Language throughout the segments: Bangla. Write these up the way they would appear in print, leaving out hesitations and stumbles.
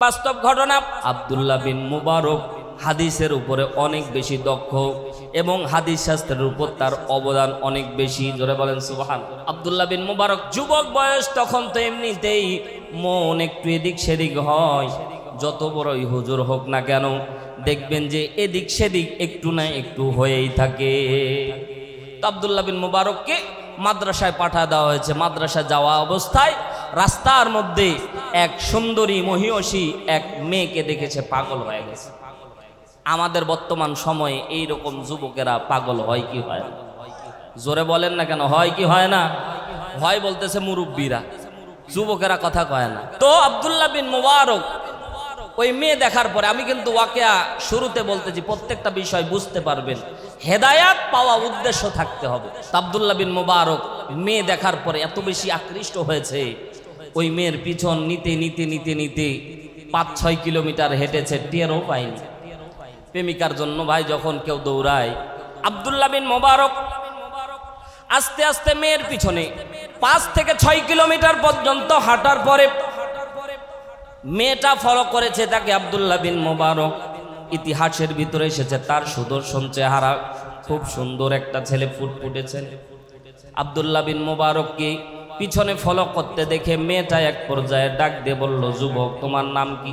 বাস্তব ঘটনা। আব্দুল্লাহ বিন মুবারক হাদিসের উপরে অনেক বেশি দক্ষ এবং হাদিস শাস্ত্রের উপর তার অবদান অনেক বেশি। জোরে বলেন সুবহান। আব্দুল্লাহ বিন মুবারক যুবক বয়স, তখন তো এমনিতেই মন একটু এদিক সেদিক হয়। যত বড়ই হুজুর হোক না কেন, দেখবেন যে এদিক সেদিক একটু না একটু হয়েই থাকে। তো আব্দুল্লাহ বিন মুবারককে মাদ্রাসায় পাঠিয়ে দেওয়া হয়েছে। মাদ্রাসায় যাওয়া অবস্থায় রাস্তার মধ্যে এক সুন্দরী মহিষী এক মেয়েকে দেখেছে, পাগল হয়ে গেছে। আমাদের বর্তমান সময়ে এই রকম যুবকেরা পাগল হয় কি হয় না? জোরে বলেন না কেন, হয় কি হয় না? হয় বলতেছে মুরব্বীরা, যুবকেরা কথা কয় না। তো আব্দুল্লাহ বিন মুবারক ওই মেয়ে দেখার পরে, আমি কিন্তু ওয়াকিয়া শুরুতে বলতেছি, প্রত্যেকটা বিষয় বুঝতে পারবেন, হেদায়াত পাওয়া উদ্দেশ্য থাকতে হবে। আব্দুল্লাহ বিন মুবারক মেয়ে দেখার পরে এত বেশি আকৃষ্ট হয়েছে, ওই মেয়ের পিছন নিতে নিতে নিতে নিতে ৫-৬ কিলোমিটার হেঁটেছে, টেরও পায়নি। প্রেমিকার জন্য ভাই যখন কেউ দৌড়ায়, আব্দুল্লাহ বিন মুবারক আস্তে আস্তে মেয়ের পিছনে ৫ থেকে ৬ কিলোমিটার পর্যন্ত হাঁটার পরে মেয়েটা ফলো করেছে তাকে। আব্দুল্লাহ বিন মুবারক ইতিহাসের ভিতরে এসেছে তার সুদর্শন চেহারা, খুব সুন্দর একটা ছেলে, ফুটফুটে ছেলে। আব্দুল্লাহ বিন মুবারককে পিছনে ফলো করতে দেখে মেয়েটা এক পর্যায়ে ডাক দিয়ে বলল, যুবক তোমার নাম কি?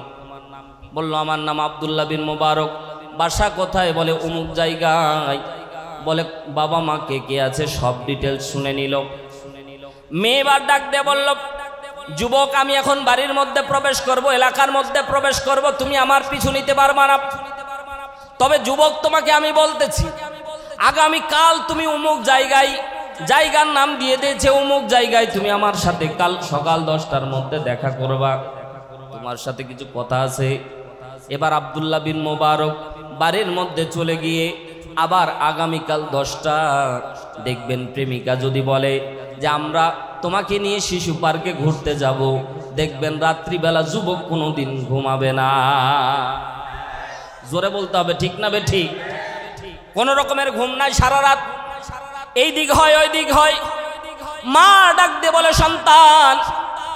বলল, আমার নাম আব্দুল্লাহ বিন মুবারক। বাসা কোথায়? বলে অমুক জায়গায়। বলে বাবা মা কে কে আছে? সব ডিটেলস শুনে নিল। মেয়ে এবার ডাক দিয়ে বলল, যুবক আমি এখন বাড়ির মধ্যে প্রবেশ করব, এলাকার মধ্যে প্রবেশ করব, তুমি আমার পিছু নিতে পারবা না। তবে যুবক তোমাকে আমি বলতেছি, আগামী কাল তুমি অমুক জায়গায়, জায়গার নাম দিয়ে দিয়েছে অমুক জায়গায়, তুমি আমার সাথে কাল সকাল 10টার মধ্যে দেখা করবা, তোমার সাথে কিছু কথা আছে। এবার আব্দুল্লাহ বিন মুবারক বাড়ির মধ্যে চলে গিয়ে আবার আগামীকাল 10টা, দেখবেন প্রেমিকা যদি বলে যে আমরা তোমাকে নিয়ে শিশু পার্কে ঘুরতে যাব, দেখবেন রাত্রিবেলা যুবক কোনোদিন ঘুমাবে না। জোরে বলতে হবে, ঠিক না বে ঠিক? কোন রকমের ঘুম নাই, সারা রাত এই দিক হয় ওই দিক হয়। মা ডাক দিয়ে বলে, সন্তান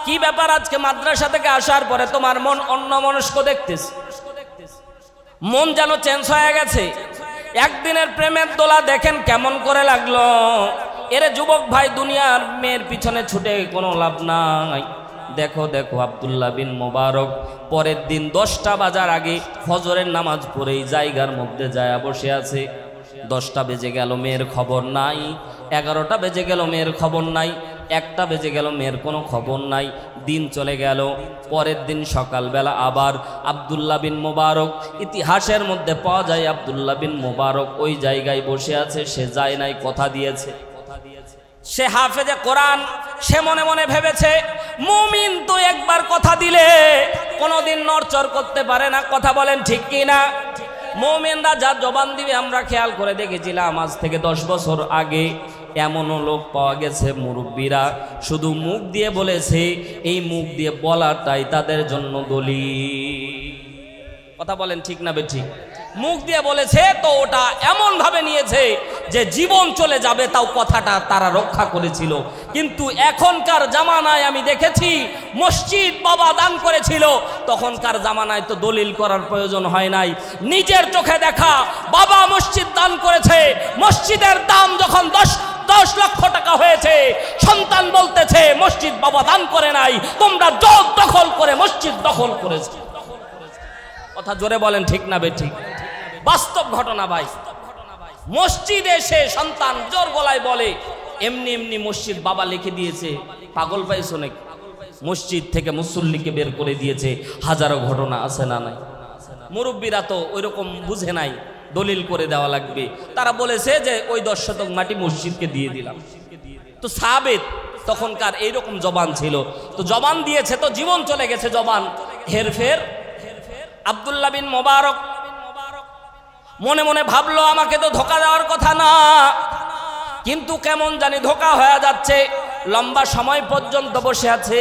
কি ব্যাপার, আজকে মাদ্রাসা থেকে আসার পরে তোমার মন অন্যমনস্ক দেখতেছে, মন যেন চেঞ্জ হয়ে গেছে। একদিনের প্রেমের দোলা দেখেন কেমন করে লাগলো। এরে যুবক ভাই, দুনিয়ার মেয়ের পিছনে ছুটে কোনো লাভ নাই। দেখো দেখো আব্দুল্লাহ বিন মুবারক পরের দিন 10টা বাজার আগে ফজরের নামাজ পড়েই জায়গার মধ্যে যায় বসে আছে। 10টা বেজে গেল, মেয়ের খবর নাই। 11টা বেজে গেল, মেয়ের খবর নাই। 1টা বেজে গেল, মেয়ের কোনো খবর নাই। দিন চলে গেল। পরের দিন সকালবেলা আবার আব্দুল্লাহ বিন মুবারক, ইতিহাসের মধ্যে পাওয়া যায় আব্দুল্লাহ বিন মুবারক ওই জায়গায় বসে আছে, সে যায় নাই, কথা দিয়েছে। সে হাফেজে কোরআন, সে মনে মনে ভেবেছে মুমিন তো একবার কথা দিলে কোনোদিন নড়চড় করতে পারে না। কথা বলেন ঠিক কি না? মুমিনরা যা জবান দিবে আমরা খেয়াল করে দেখেছিলাম, আজ থেকে 10 বছর আগে এমনও লোক পাওয়া গেছে, মুরব্বীরা শুধু মুখ দিয়ে বলেছে, এই মুখ দিয়ে বলাটাই তাদের জন্য দলিল। কথা বলেন ঠিক না বে ঠিক? মুখ দিয়ে বলেছে তো ওটা এমন ভাবে নিয়েছে যে জীবন চলে যাবে, তাও কথাটা তারা রক্ষা করেছিল। কিন্তু এখনকার জামানায় আমি দেখেছি, মসজিদ বাবা দান করেছিল, তখনকার জামানায় তো দলিল করার প্রয়োজন হয় নাই। নিজের চোখে দেখা বাবা মসজিদ দান করেছে, মসজিদের দাম যখন 10 লক্ষ টাকা হয়েছে, সন্তান বলতেছে মসজিদ বাবা দান করে নাই, তোমরা জোর দখল করে মসজিদ দখল করেছে। কথা জোরে বলেন ঠিক না বে ঠিক? বাস্তব ঘটনা ভাই। মসজিদে এসে সন্তান জোর গলায় বলে, এমনি এমনি মসজিদ বাবা লিখে দিয়েছে। পাগল পাইছো নাকি? মসজিদ থেকে মুসল্লিকে বের করে দিয়েছে। হাজারো ঘটনা আছে না নাই? মুরব্বীরা তো ওইরকম বুঝে নাই, দলিল করে দেওয়া লাগবে। তারা বলেছে যে ওই 10 শতক মাটি মসজিদকে দিয়ে দিলাম। তো সাবেত তখনকার এইরকম জবান ছিল, তো জবান দিয়েছে, তো জীবন চলে গেছে, জবান হেরফের। আব্দুল্লাহ বিন মুবারক মনে মনে ভাবলো, আমাকে তো ধোকা দেওয়ার কথা না, কিন্তু কেমন জানি ধোকা হয়ে যাচ্ছে। লম্বা সময় পর্যন্ত বসে আছে।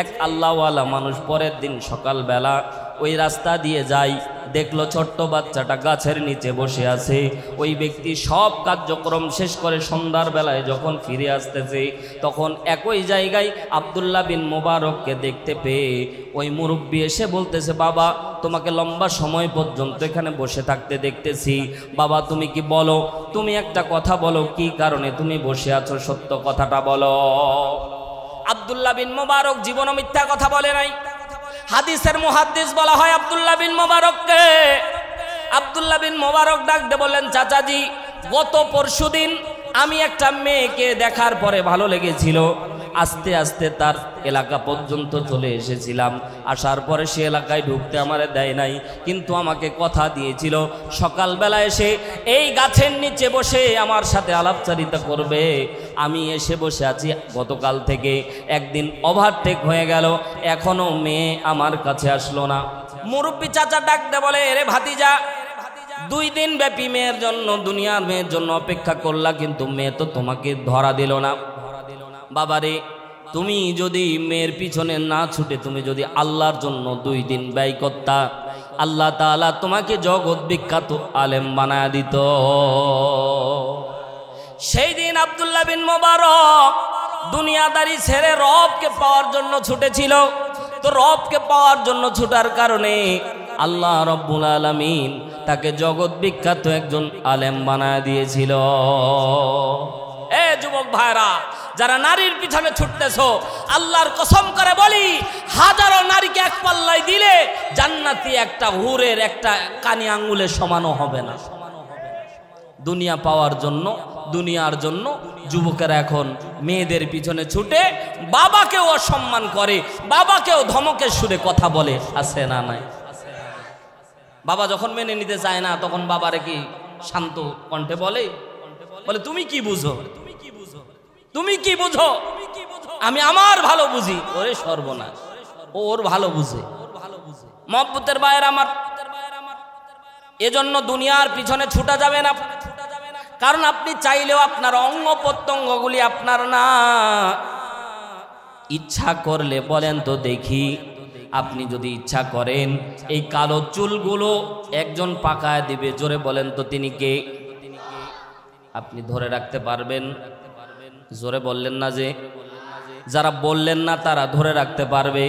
এক আল্লাহওয়ালা মানুষ পরের দিন সকালবেলা ওই রাস্তা দিয়ে যাই, দেখলো ছোট্ট বাচ্চাটা গাছের নিচে বসে আছে। ওই ব্যক্তি সব কার্যক্রম শেষ করে সন্ধ্যার বেলায় যখন ফিরে আসতেছে, তখন একই জায়গায় আব্দুল্লাহ বিন মোবারককে দেখতে পেয়ে ওই মুরব্বী এসে বলতেছে, বাবা তোমাকে লম্বা সময় পর্যন্ত এখানে বসে থাকতে দেখতেছি, বাবা তুমি কি বলো, তুমি একটা কথা বলো, কি কারণে তুমি বসে আছো, সত্য কথাটা বলো। আব্দুল্লাহ বিন মোবারক জীবনে মিথ্যা কথা বলে নাই। হাদিসের মুহাদ্দিস বলা হয় আব্দুল্লাহ বিন মোবারককে। আব্দুল্লাহ বিন মোবারক ডাকতে বললেন, চাচাজি গত পরশুদিন আমি একটা মেয়েকে দেখার পরে ভালো লেগেছিল, আস্তে আস্তে তার এলাকা পর্যন্ত চলে এসেছিলাম, আসার পরে সে এলাকায় ঢুকতে আমারে দেয় নাই, কিন্তু আমাকে কথা দিয়েছিল সকালবেলা এসে এই গাছের নিচে বসে আমার সাথে আলাপচারিতা করবে। আমি এসে বসে আছি গতকাল থেকে, একদিন ওভারটেক হয়ে গেল, এখনো মেয়ে আমার কাছে আসলো না। মুরব্বী চাচা ডাকতে বলে, এরে ভাতিজা 2 দিন ব্যাপী মেয়ের জন্য, দুনিয়ার মেয়ের জন্য অপেক্ষা করলা, কিন্তু মেয়ে তো তোমাকে ধরা দিল না। বাবারে তুমি যদি মেয়ের পিছনে না ছুটে তুমি যদি আল্লাহর জন্য 2 দিন ব্যয় করতা, আল্লাহ তাআলা তোমাকে জগৎ বিখ্যাত আলেম বানায় দিত। সেই দিন আব্দুল্লাহ বিন মোবারক দুনিয়াদারি ছেড়ে রবকে পাওয়ার জন্য ছুটেছিল। তো রবকে পাওয়ার জন্য ছুটার কারণে আল্লাহ রব্বুল আলামিন তাকে জগৎ বিখ্যাত একজন আলেম বানায় দিয়েছিল। এ যুবক ভাইরা, যারা নারীর পিছনে ছুটতেছো, আল্লাহর কসম করে বলি, হাজারো নারীকে এক পাল্লায় দিলে জান্নাতি একটা হুরের একটা কানি আঙ্গুলের সমানও হবে না। দুনিয়া পাওয়ার জন্য, দুনিয়ার জন্য যুবকেরা এখন মেয়েদের পিছনে ছুটে বাবাকেও অসম্মান করে, বাবাকেও ধমকের সুরে কথা বলে, আছে না নাই? বাবা যখন মেনে নিতে চায় না, তখন বাবারে কি শান্ত কণ্ঠে বলে, তুমি কি বুঝো, তুমি কি বুঝো, আমি আমার ভালো বুঝি। ওরে সর্বনাশ, ওর ভালো বুঝে। মহব্বতের ভাইয়েরা আমার, এজন্য দুনিয়ার পিছনে ছুটা যাবে না। কারণ আপনি চাইলেও আপনার অঙ্গ প্রত্যঙ্গগুলি আপনার না। ইচ্ছা করলে বলেন তো দেখি, আপনি যদি ইচ্ছা করেন এই কালো চুলগুলো একজন পাকায় দিবে, জোরে বলেন তো তিনি কে? আপনি ধরে রাখতে পারবেন? জোরে বললেন না যে? যারা বললেন না তারা ধরে রাখতে পারবে।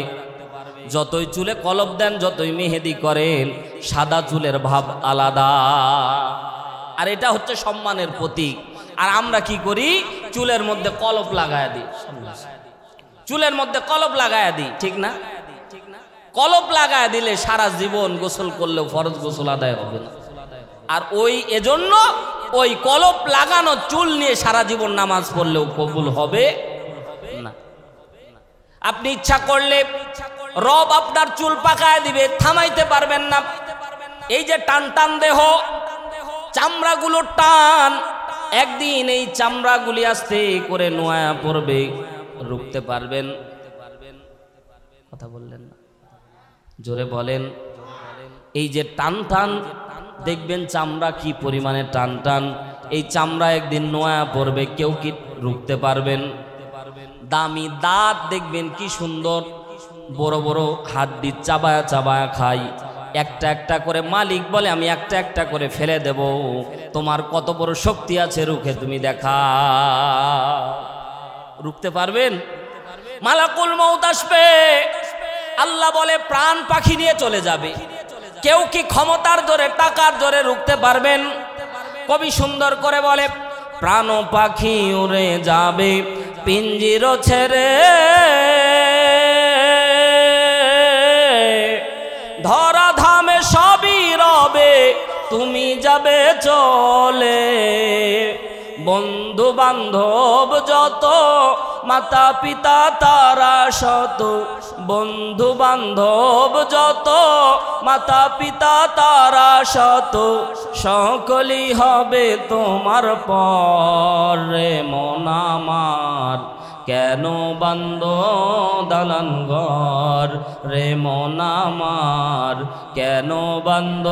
যতই চুলে কলপ দেন, যতই মেহেদি করেন, সাদা চুলের ভাব আলাদা। আর এটা হচ্ছে সম্মানের প্রতীক। আর আমরা কি করি? চুলের মধ্যে কলপ লাগায় দিই, চুলের মধ্যে কলপ লাগায় দিই, ঠিক না? কলপ লাগায় দিলে সারা জীবন গোসল করলেও ফরজ গোসল আদায় হবে না। আর ওই এজন্য ওই কলপ লাগানো চুল নিয়ে সারা জীবন নামাজ পড়লেও কবুল হবে না। আপনি ইচ্ছা করলে রব আপনার চুল পাকায় দিবে, থামাইতে পারবেন না। এই যে টান টান দেহ, চামড়াগুলো টান, একদিন এই চামড়াগুলি আস্তে করে নোয়া পড়বে, রুখতে পারবেন? কথা বললেন না, জোরে বলেন। এই যে টান টান দেখবেন চামড়া কি পরিমাণে টান টান, এই চামড়া একদিন নোয়া পড়বে, কেউ কি রুখতে পারবেন? দামি দাঁত দেখবেন কি সুন্দর, বড় বড় হাড্ডি চাবায়া চাবায়া খাই, একটা একটা করে মালিক বলে আমি একটা একটা করে ফেলে দেব, তোমার কত বড় শক্তি আছে, রুখে তুমি দেখা। রুখতে পারবেন? মালাকুল মউত আসবে, আল্লাহ বলে প্রাণ পাখি নিয়ে চলে যাবে, কেউ কি ক্ষমতার জোরে টাকার জোরে রুখতে পারবেন? কবি সুন্দর করে বলে, প্রাণ পাখি উড়ে যাবে পিঞ্জির ছেড়ে, ধরা ধামে সবই রবে, তুমি যাবে চলে। বন্ধু বান্ধব যত, মাতা পিতা তারা শত, বন্ধু বান্ধব যত, মাতা পিতা তারা শত, সকলই হবে তোমার পর। রে মন আমার কেন বান্দ দালান ঘর, রে মন আমার কেন বান্দ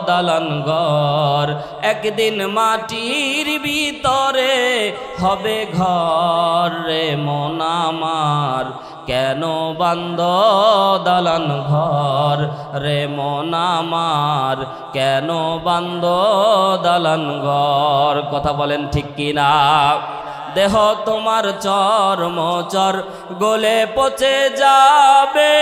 দালান ঘর, একদিন মাটির ভিতরে হবে ঘর রে মন আমার, কেন বান্দ দালান ঘর রে মন আমার, কেন বান্দ দালান ঘর। কথা বলেন ঠিক কিনা? দেহ তোমার চর্মচর গলে পচে যাবে,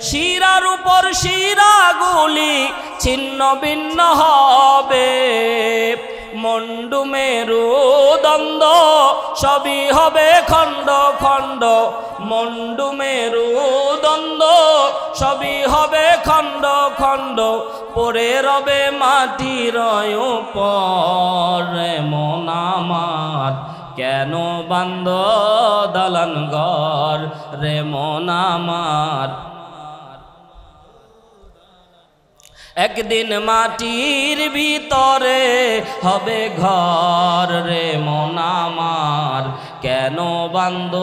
শিরার উপর শিরাগুলি ছিন্ন ভিন্ন হবে, মন্ডু মেরুদণ্ড সবই হবে খণ্ড খণ্ড, মন্ডু মেরুদণ্ড সবই হবে খণ্ড খণ্ড, পড়ে রবে মাটির উপর রে মন আমার, কেন বান্দ দালান ঘর রে মন আমার। একদিন মাটির ভিতরে হবে ঘর রে মন আমার, কেন বান্দ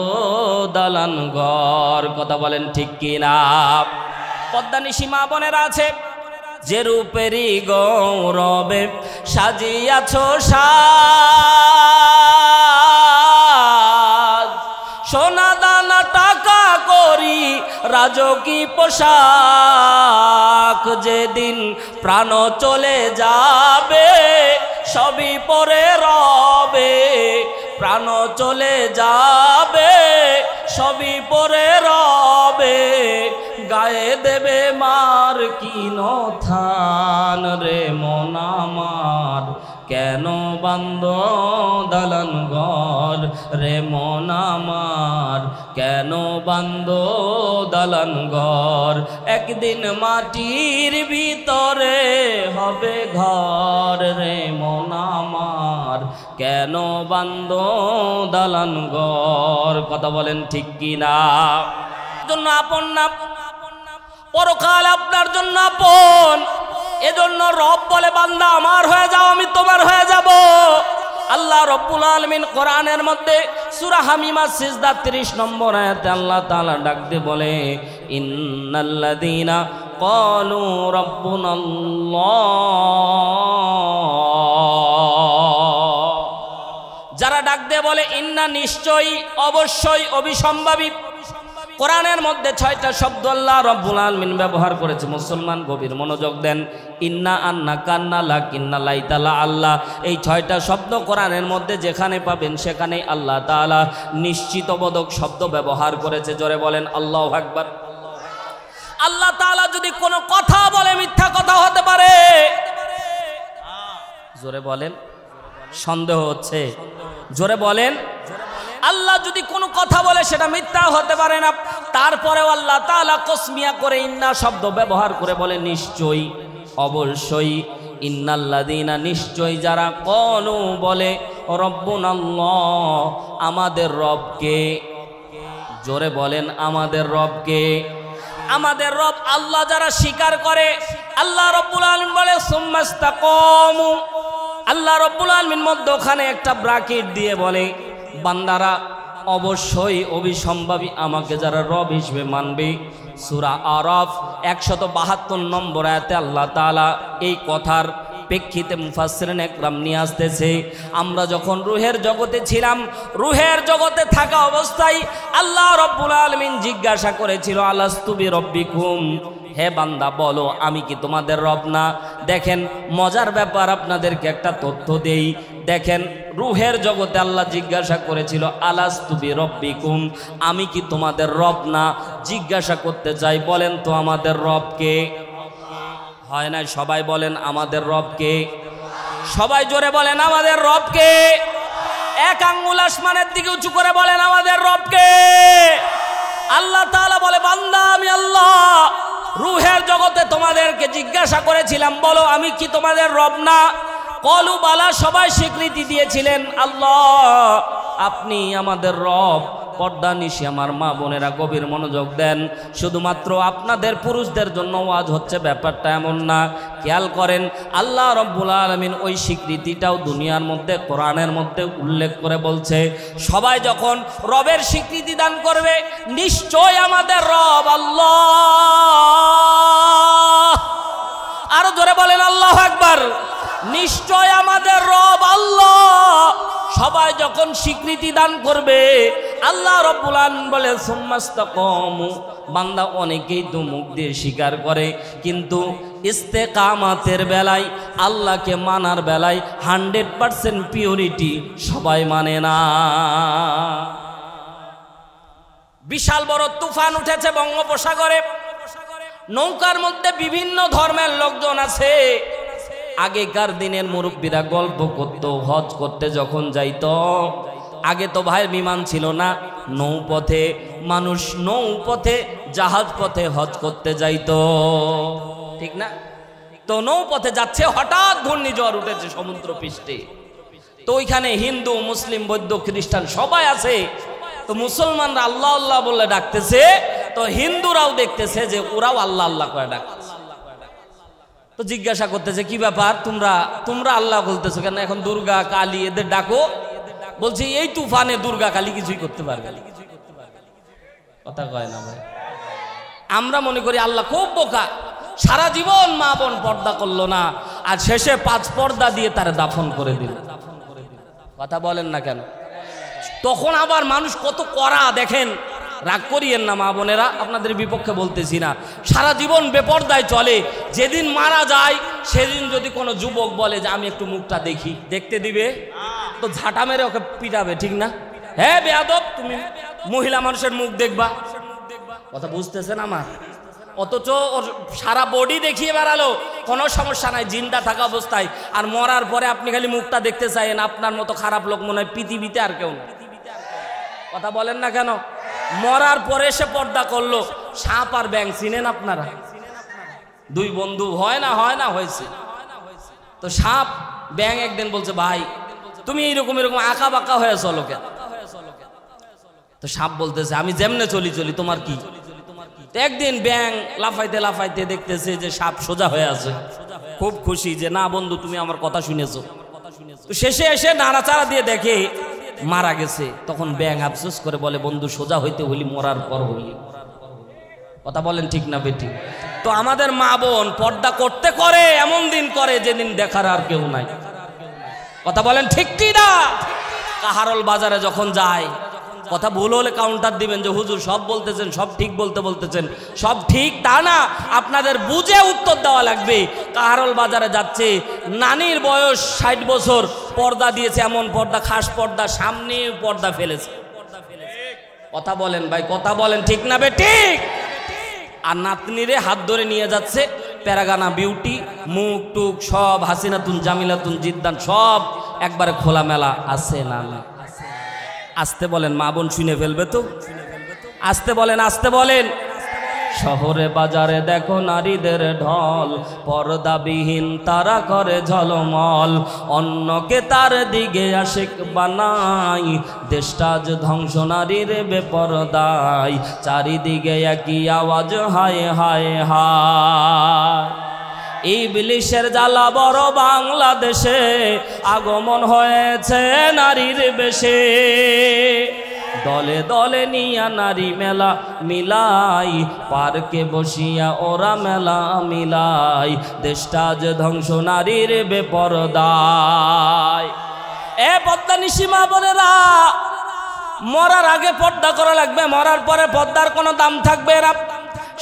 দালান ঘর। কথা বলেন ঠিক কিনা? পদ্মানিশী মা বোনেরা আছে, যে রূপেরই গৌরবে সাজিয়াছ সাজ, সোনা দানা টাকা করি রাজকী পোশাক, যেদিন প্রাণ চলে যাবে সবই পরে রবে, প্রাণ চলে যাবে সবই পরে রবে, গায়ে দেবে মার কিন থান রে মন আমার, কেন বান্দ দালান ঘর রে মন আমার, কেন বান্দ দালান ঘর। একদিন মাটির ভিতরে হবে ঘর রে মন আমার, কেন বান্দ দালান ঘর। কথা বলেন ঠিক কিনা? জন্য আপন না, পরকাল আপনার জন্য আপন, এজন্য রব বলে বান্দা আমার হয়ে যাও, আমি তোমার হয়ে যাব। আল্লাহ রব্বুল আলামিন কোরআনের মধ্যে সূরা হামিমা সিজদা 30 নম্বর আয়াতে আল্লাহ তাআলা ডাক দিয়ে বলে, ইন্নাল্লাযীনা ক্বালু রাব্বুনাল্লাহ, যারা ডাক দিয়ে বলে ইন্না নিশ্চয়ই অবশ্যই অবিসম্ভাবী। কোরআনের মধ্যে 6টা শব্দ আল্লাহ রব্বুল আলামিন ব্যবহার করেছে। মুসলমান গভীর মনোযোগ দেন। ইন্না, আন্না, কান্না, লাকিন্না, লাইতালা, আল্লাহ, এই 6টা শব্দ কোরআনের মধ্যে যেখানে পাবেন সেখানেই আল্লাহ তাআলা নিশ্চিতবোধক শব্দ ব্যবহার করেছে। জোরে বলেন আল্লাহু আকবার। আল্লাহ তাআলা যদি কোনো কথা বলে মিথ্যা কথা হতে পারে। জোরে বলেন, সন্দেহ হচ্ছে। জোরে বলেন, আল্লাহ যদি কোনো কথা বলে সেটা মিথ্যা হতে পারে না। তারপরেও আল্লাহ তাআলা কসমিয়া করে ইন্না শব্দ ব্যবহার করে বলে নিশ্চয়ই, অবশ্যই। ইন্নাল্লাযীনা, নিশ্চয়ই যারা, ক্বালু বলে, রব্বুনাল্লাহ, আমাদের রবকে। জোরে বলেন আমাদের রবকে। আমাদের রব আল্লাহ যারা স্বীকার করে, আল্লাহ রব্বুল আলামিন বলে সুম্মাস্তাকামু, আল্লাহ রব্বুল আলামিন মধ্যে ওখানে একটা ব্র্যাকেট দিয়ে বলে বান্দারা অবশ্যই অবিসম্ভাবী আমাকে যারা রব হিসেবে মানবে। সূরা আরাফ 172 নম্বর আয়াতে আল্লাহ তাআলা এই কথার প্রেক্ষিতে মুফাসসিরিন একরাম নিয়ে আসতেছে, আমরা যখন রুহের জগতে ছিলাম, রুহের জগতে থাকা অবস্থায় আল্লাহ রব্বুল আলামিন জিজ্ঞাসা করেছিল, আলাস্তু বিরব্বিকুম, হে বান্দা বলো আমি কি তোমাদের রব না? দেখেন মজার ব্যাপার, আপনাদেরকে একটা তথ্য দেই। দেখেন রুহের জগতে আল্লাহ জিজ্ঞাসা করেছিল, আলাস্তু বিরব্বিকুম, আমি কি তোমাদের রব না? জিজ্ঞাসা করতে চাই, বলেন তো আমাদের রব কে? হয় না? সবাই বলেন আমাদের রব কে? সবাই জোরে বলেন আমাদের রব কে? এক আঙ্গুল আসমানের দিকে উঁচু করে বলেন আমাদের রব কে? আল্লাহ তাআলা বলে, বান্দা আমি আল্লাহ রুহের জগতে তোমাদেরকে জিজ্ঞাসা করেছিলাম, বলো আমি কি তোমাদের রব না? কলু বালা, সবাই স্বীকৃতি দিয়েছিলেন আল্লাহ আপনি আমাদের রব। পর্দা নিশি আমার মা বোনেরা গভীর মনোযোগ দেন। শুধুমাত্র আপনাদের পুরুষদের জন্য ওয়াজ হচ্ছে ব্যাপারটা এমন না। খেয়াল করেন, আল্লাহ রব্বুল আলামিন ওই স্বীকৃতিটাও দুনিয়ার মধ্যে কোরআনের মধ্যে উল্লেখ করে বলছে, সবাই যখন রবের স্বীকৃতি দান করবে, নিশ্চয় আমাদের রব আল্লাহ। আরো জোরে বলেন আল্লাহু আকবার। নিশ্চয় আমাদের রব আল্লাহ সবাই যখন স্বীকৃতি দান করবে, আল্লাহ রব্বুল আলামিন বলে সুম্মাস্তাকামু, বান্দা অনেকেই তো মুখ দিয়ে স্বীকার করে, কিন্তু ইস্তেকামাতের বেলায়, আল্লাহকে মানার বেলায় 100% পিওরিটি সবাই মানে না। বিশাল বড় তুফান উঠেছে বঙ্গোপসাগরে, নৌকার মধ্যে বিভিন্ন ধর্মের লোকজন আছে। আগেকার দিনের মুরব্বীরা গল্প করত, হজ করতে যখন যাইত, আগে তো ভাই বিমান ছিল না, নৌপথে মানুষ, নৌপথে জাহাজ পথে হজ করতে যাইত, ঠিক না? তো নৌপথে যাচ্ছে, হঠাৎ ঘূর্ণিঝড় উঠেছে সমুদ্র পৃষ্ঠে। তো ওইখানে হিন্দু, মুসলিম, বৌদ্ধ, খ্রিস্টান সবাই আছে। তো মুসলমানরা আল্লাহ আল্লাহ বলে ডাকতেছে, তো হিন্দুরাও দেখতেছে যে ওরাও আল্লাহ আল্লাহ করে ডাকতেছে। তো জিজ্ঞাসা করতেছে কি ব্যাপার, তোমরা আল্লাহ বলতেছো কেন? এখন দুর্গা কালী এদের ডাকো। বলছে এই তুফানে দুর্গা কালী কিছুই করতে পারবে না। কথা কয় না ভাই? আমরা মনে করি আল্লাহ খুব বোকা, সারা জীবন মা বোন পর্দা করলো না, আর শেষে 5 পর্দা দিয়ে তারা দাফন করে দিল। কথা বলেন না কেন? তখন আবার মানুষ কত কড়া দেখেন, রাগ করিয়েন না মা বোনেরা, আপনাদের বিপক্ষে বলতেছি না। সারা জীবন বেপর্দায় চলে, যেদিন মারা যায় সেদিন যদি কোনো যুবক বলে যে আমি একটু মুখটা দেখি, দেখতে দিবে? তো ঝাঁটা মেরে ওকে পিটাবে, ঠিক না? হ্যাঁ বেয়াদব, তুমি মহিলা মানুষের মুখ দেখবা। কথা বুঝতেছেন আমার? অথচ ওর সারা বডি দেখিয়ে বেড়ালো, কোনো সমস্যা নাই জিন্দা থাকা অবস্থায়, আর মরার পরে আপনি খালি মুখটা দেখতে চাইেন। আপনার মতো খারাপ লোক মনে হয় পৃথিবীতে আর কেউ না। কথা বলেন না কেন? মরার পরে সে পর্দা করলো। সাপ আর ব্যাঙ চিনেন আপনারা? 2 বন্ধু হয় না হয়েছে। তো সাপ ব্যাঙ একদিন বলছে, ভাই তুমি এইরকম আঁকা বাঁকা হয়ে চলো কেন? তো সাপ বলতেছে, আমি যেমনে চলি তোমার কি? একদিন ব্যাঙ লাফাইতে দেখতেছে যে সাপ সোজা হয়ে আছে, খুব খুশি যে না বন্ধু তুমি আমার কথা শুনেছো। তো শেষে এসে নাড়াচাড়া দিয়ে দেখে মারা গেছে। তখন ব্যাঙ আফসোস করে বলে, বন্ধু সোজা হইতে হইলি মরার পর হইলি। কথা বলেন ঠিক না বেঠিক? তো আমাদের মা বোন পর্দা করতে করে, এমন দিন করে যেদিন দেখার আর কেউ নাই। কথা বলেন ঠিক কি না? কাহারল বাজারে যখন যায়, কথা ভুল হলে কাউন্টার দিবেন যে হুজুর সব বলতেছেন, সব ঠিক বলতেছেন। সব ঠিক তা না, আপনাদের বুঝে উত্তর দেওয়া লাগবে। কাহারল বাজারে যাচ্ছে, নানির বয়স 60 বছর, পর্দা দিয়েছে, এমন পর্দা, খাস পর্দা, সামনে পর্দা ফেলেছে। কথা বলেন ভাই, কথা বলেন ঠিক না বে ঠিক? আর নাতনিরে হাত ধরে নিয়ে যাচ্ছে, প্যারাগানা বিউটি, মুখ টুক সব হাসিনাতুন, জামিলাতুন, জিদ্দান সব একবারে খোলামেলা আছে না? আসতে বলেন, মা বোন শুনে ফেলবে তো। আসতে বলেন। শহরে বাজারে দেখো নারীদের ঢল, পর্দাবিহীন তারা করে ঝলমল, অন্যকে তার দিকে আশিক বানাই, দেশটা আজ ধ্বংস নারীর বেপরদায়, চারিদিকে একই আওয়াজ হায় হায় হায়। ইবলিশের জ্বালা বড় বাংলাদেশে, আগমন হয়েছে নারীর বেশে, দলে দলে নিয়া নারী মেলা মিলাই, পার্কে বসিয়া ওরা মেলা মিলাই, দেশটা যে ধ্বংস নারীর বেপরদায়। এ পর্দা নিশিমা বোনেরা, মরার আগে পর্দা করা লাগবে, মরার পরে পর্দার কোনো দাম থাকবে না।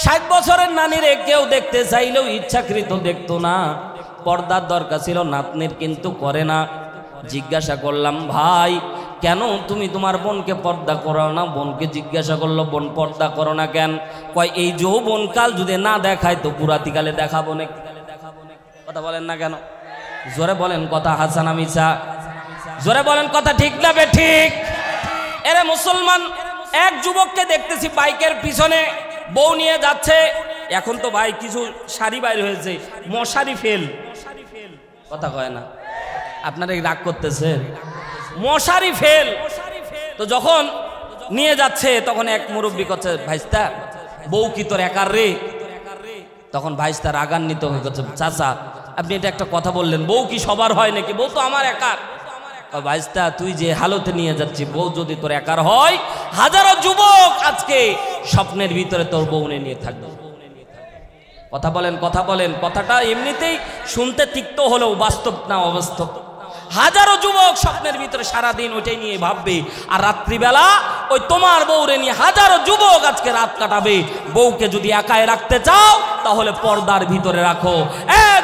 60 বছরের নানিরে কেউ দেখতে চাইলেও ইচ্ছাকৃত দেখতো না, পর্দার দরকার ছিল নাতনির, কিন্তু করে না। জিজ্ঞাসা করলাম, ভাই কেন তুমি তোমার বোনকে পর্দা করো না? বোনকে জিজ্ঞাসা করলো, বোন পর্দা করো না কেন? কয় এই যৌবনকাল যদি না দেখায় তো পুরাতিকালে দেখাবো না। কথা বলেন না কেন? জোরে বলেন কথা হাসানা মিছা, জোরে বলেন কথা ঠিক না বে ঠিক? এরে মুসলমান, এক যুবককে দেখতেছি বাইকের পিছনে বউ নিয়ে যাচ্ছে। এখন তো ভাই কিছু শাড়ি বাইর হয়েছে, মশারি ফেল। কথা কয় না? আপনারা রাগ করতেছেন? মশারি ফেল। তো যখন নিয়ে যাচ্ছে তখন এক মুরব্বী করছে, ভাইস্তা বউ কি তোর একার রে? তখন ভাইস্তা রাগান্বিত হয়ে করছে, চাচা আপনি এটা একটা কথা বললেন, বউ কি সবার হয় নাকি? বউ তো আমার একার। ভাইস্তা তুই যে হালতে নিয়ে যাচ্ছি, বউ যদি তোর একার হয়, হাজারো যুবক আজকে স্বপ্নের ভিতরে তোর বউ নিয়ে থাকবে। কথা বলেন, কথা বলেন। কথাটা এমনিতেই শুনতে তিক্ত হলেও বাস্তব না অবাস্তব? হাজারো যুবক স্বপ্নের ভিতরে সারাদিন ওইটাই নিয়ে ভাববে, আর রাত্রিবেলা ওই তোমার বউরে নিয়ে হাজারো যুবক আজকে রাত কাটাবে। বউকে যদি একাই রাখতে চাও তাহলে পর্দার ভিতরে রাখো।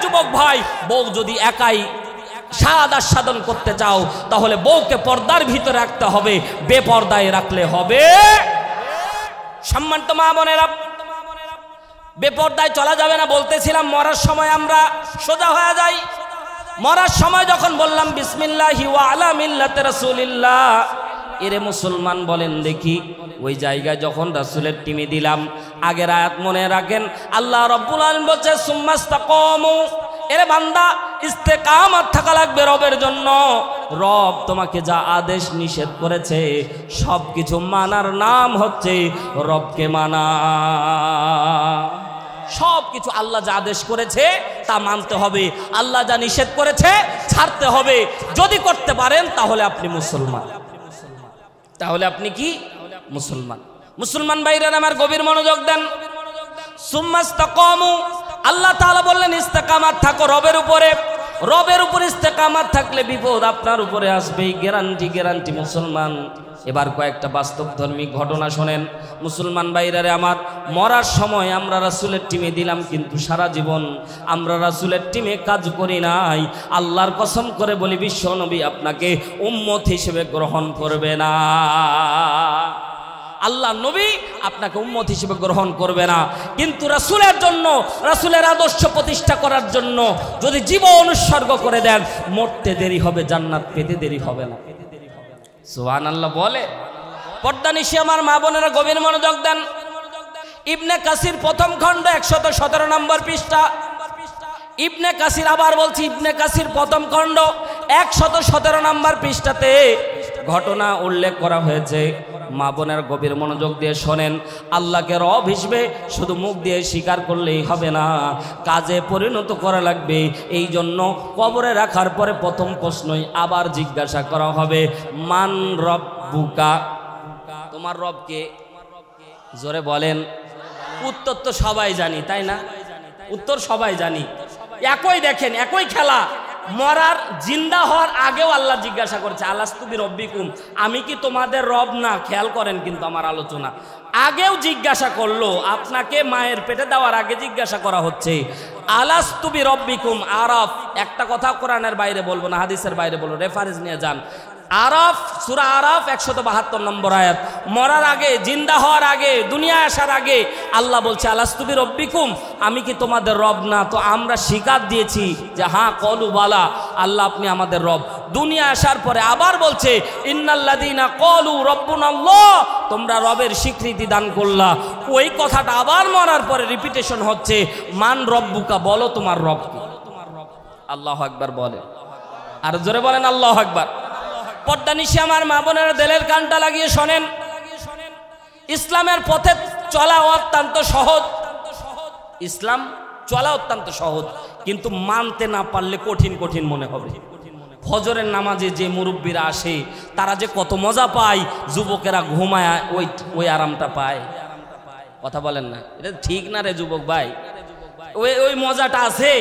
যুবক ভাই, বউ যদি একাই স্বাদ আস্বাদন করতে চাও তাহলে বউকে পর্দার ভিতরে রাখতে হবে, বেপর্দায় রাখলে হবে। সম্মানিত মা বোনেরা, বেপর্দায় চলা যাবে না। বলতেছিলাম মরার সময় আমরা সোজা হয়ে যাই। মরার সময় যখন বললাম বিসমিল্লাহি ওয়া আলা মিল্লাতি রাসূলিল্লাহ, এরে মুসলমান বলেন দেখি, ওই জায়গায় যখন রাসূলের টিমে দিলাম, আগের আয়াত মনে রাখেন, আল্লাহ রাব্বুল আলামিন বলছে সুম্মাস্তাকামু, এরে বান্দা ইস্তেকামত থাকা লাগবে রবের জন্য। রব তোমাকে যা আদেশ নিষেধ করেছে সব কিছু মানার নাম হচ্ছে রবকে মানা। সব কিছু আল্লাহ যা আদেশ করেছে তা মানতে হবে, আল্লাহ যা নিষেধ করেছে ছাড়তে হবে। যদি করতে পারেন তাহলে আপনি মুসলমান, তাহলে আপনি কি মুসলমান। মুসলমান ভাইরা আমার গভীর মনোযোগ দেন। সুম্মাস্তাকামু, আল্লাহ তাআলা বললেন ইস্তেকামাত থাকো রবের উপরে। রবের উপরে ইস্তেকামাত থাকলে বিপদ আপনার উপরে আসবেই, গ্যারান্টি গ্যারান্টি মুসলমান। এবার কয়েকটা বাস্তব ধর্মী ঘটনা শোনেন। মুসলমান ভাইরারে আমার, মরার সময় আমরা রাসূলের টিমে দিলাম, কিন্তু সারা জীবন আমরা রাসূলের টিমে কাজ করি নাই। আল্লাহর কসম করে বলি, বিশ্ব নবী আপনাকে উম্মত হিসেবে গ্রহণ করবে না। আল্লাহ নবী আপনাকে উম্মত হিসেবে গ্রহণ করবে না। কিন্তু রাসূলের জন্য, রাসূলের আদর্শ প্রতিষ্ঠা করার জন্য যদি জীবন উৎসর্গ করে দেন, মরতে দেরি হবে, জান্নাত পেতে দেরি হবে না। সুবহানাল্লাহ বলে। পর্দানিশী আমার মা বোনেরা গভীর মনোযোগ দেন। ইবনে কাসির প্রথম খণ্ড 117 নম্বর পৃষ্ঠা। ইবনে কাসির, আবার বলছি, ইবনে কাসির প্রথম খণ্ড 117 নম্বর পৃষ্ঠাতে ঘটনা উল্লেখ করা হয়েছে। মা বোনের গভীর মনোযোগ দিয়ে শোনেন। আল্লাহকে রব হিসেবে শুধু মুখ দিয়ে স্বীকার করলেই হবে না, কাজে পরিণত করা লাগবে। এই জন্য কবরে রাখার পরে প্রথম প্রশ্নই আবার জিজ্ঞাসা করা হবে, মান রব্বুকা, তোমার রবকে। জোরে বলেন। উত্তর তো সবাই জানি, তাই না? উত্তর সবাই জানি। একই দেখেন, একই খেলা। মরার জিন্দা হওয়ার আগেও আল্লাহ জিজ্ঞাসা করছে, আলাস্তু বিরব্বিকুম, আমি কি তোমাদের রব না? খেয়াল করেন কিন্তু আমার আলোচনা। আগেও জিজ্ঞাসা করলো, আপনাকে মায়ের পেটে দেওয়ার আগে জিজ্ঞাসা করা হচ্ছে আলাস্তু বিরব্বিকুম। আরাফ, একটা কথা কোরআনের বাইরে বলবো না, হাদিসের বাইরে বলবো, রেফারেন্স নিয়ে যান। আরাফ, সূরা আরাফ 172 নম্বর আয়াত। মরার আগে, জিন্দা হওয়ার আগে, দুনিয়ায় আসার আগে আল্লাহ বলছে আলাস্তু বিরব্বিকুম, আমি কি তোমাদের রব না? তো আমরা স্বীকার দিয়েছি যে হ্যাঁ, কলু বালা, আল্লাহ আপনি আমাদের রব। দুনিয়া আসার পরে আবার বলছে ইন্নাল্লাযীনা ক্বালু রাব্বুনাল্লাহ, তোমরা রবের স্বীকৃতি দান করলা। ওই কথাটা আবার মরার পরে রিপিটেশন হচ্ছে, মান রব্বুকা, বলো তোমার রব কি? আল্লাহু আকবার বলে, আর জোরে বলেন আল্লাহু আকবার। পর্দানিশী আমার মা বোনেরা দিলের কানটা লাগিয়ে শোনেন। ইসলামের পথে চলা অত্যন্ত সহজ, ইসলাম চলা অত্যন্ত সহজ, কিন্তু মানতে না পারলে কঠিন কঠিন মনে হবে। ফজরের নামাজে যে মুরব্বীরা আসে তারা যে কত মজা পায়, যুবকেরা ঘুমায় ওই আরামটা পায়। কথা বলেন না, এটা ঠিক না রে যুবক ভাই? ওই মজাটা আছে।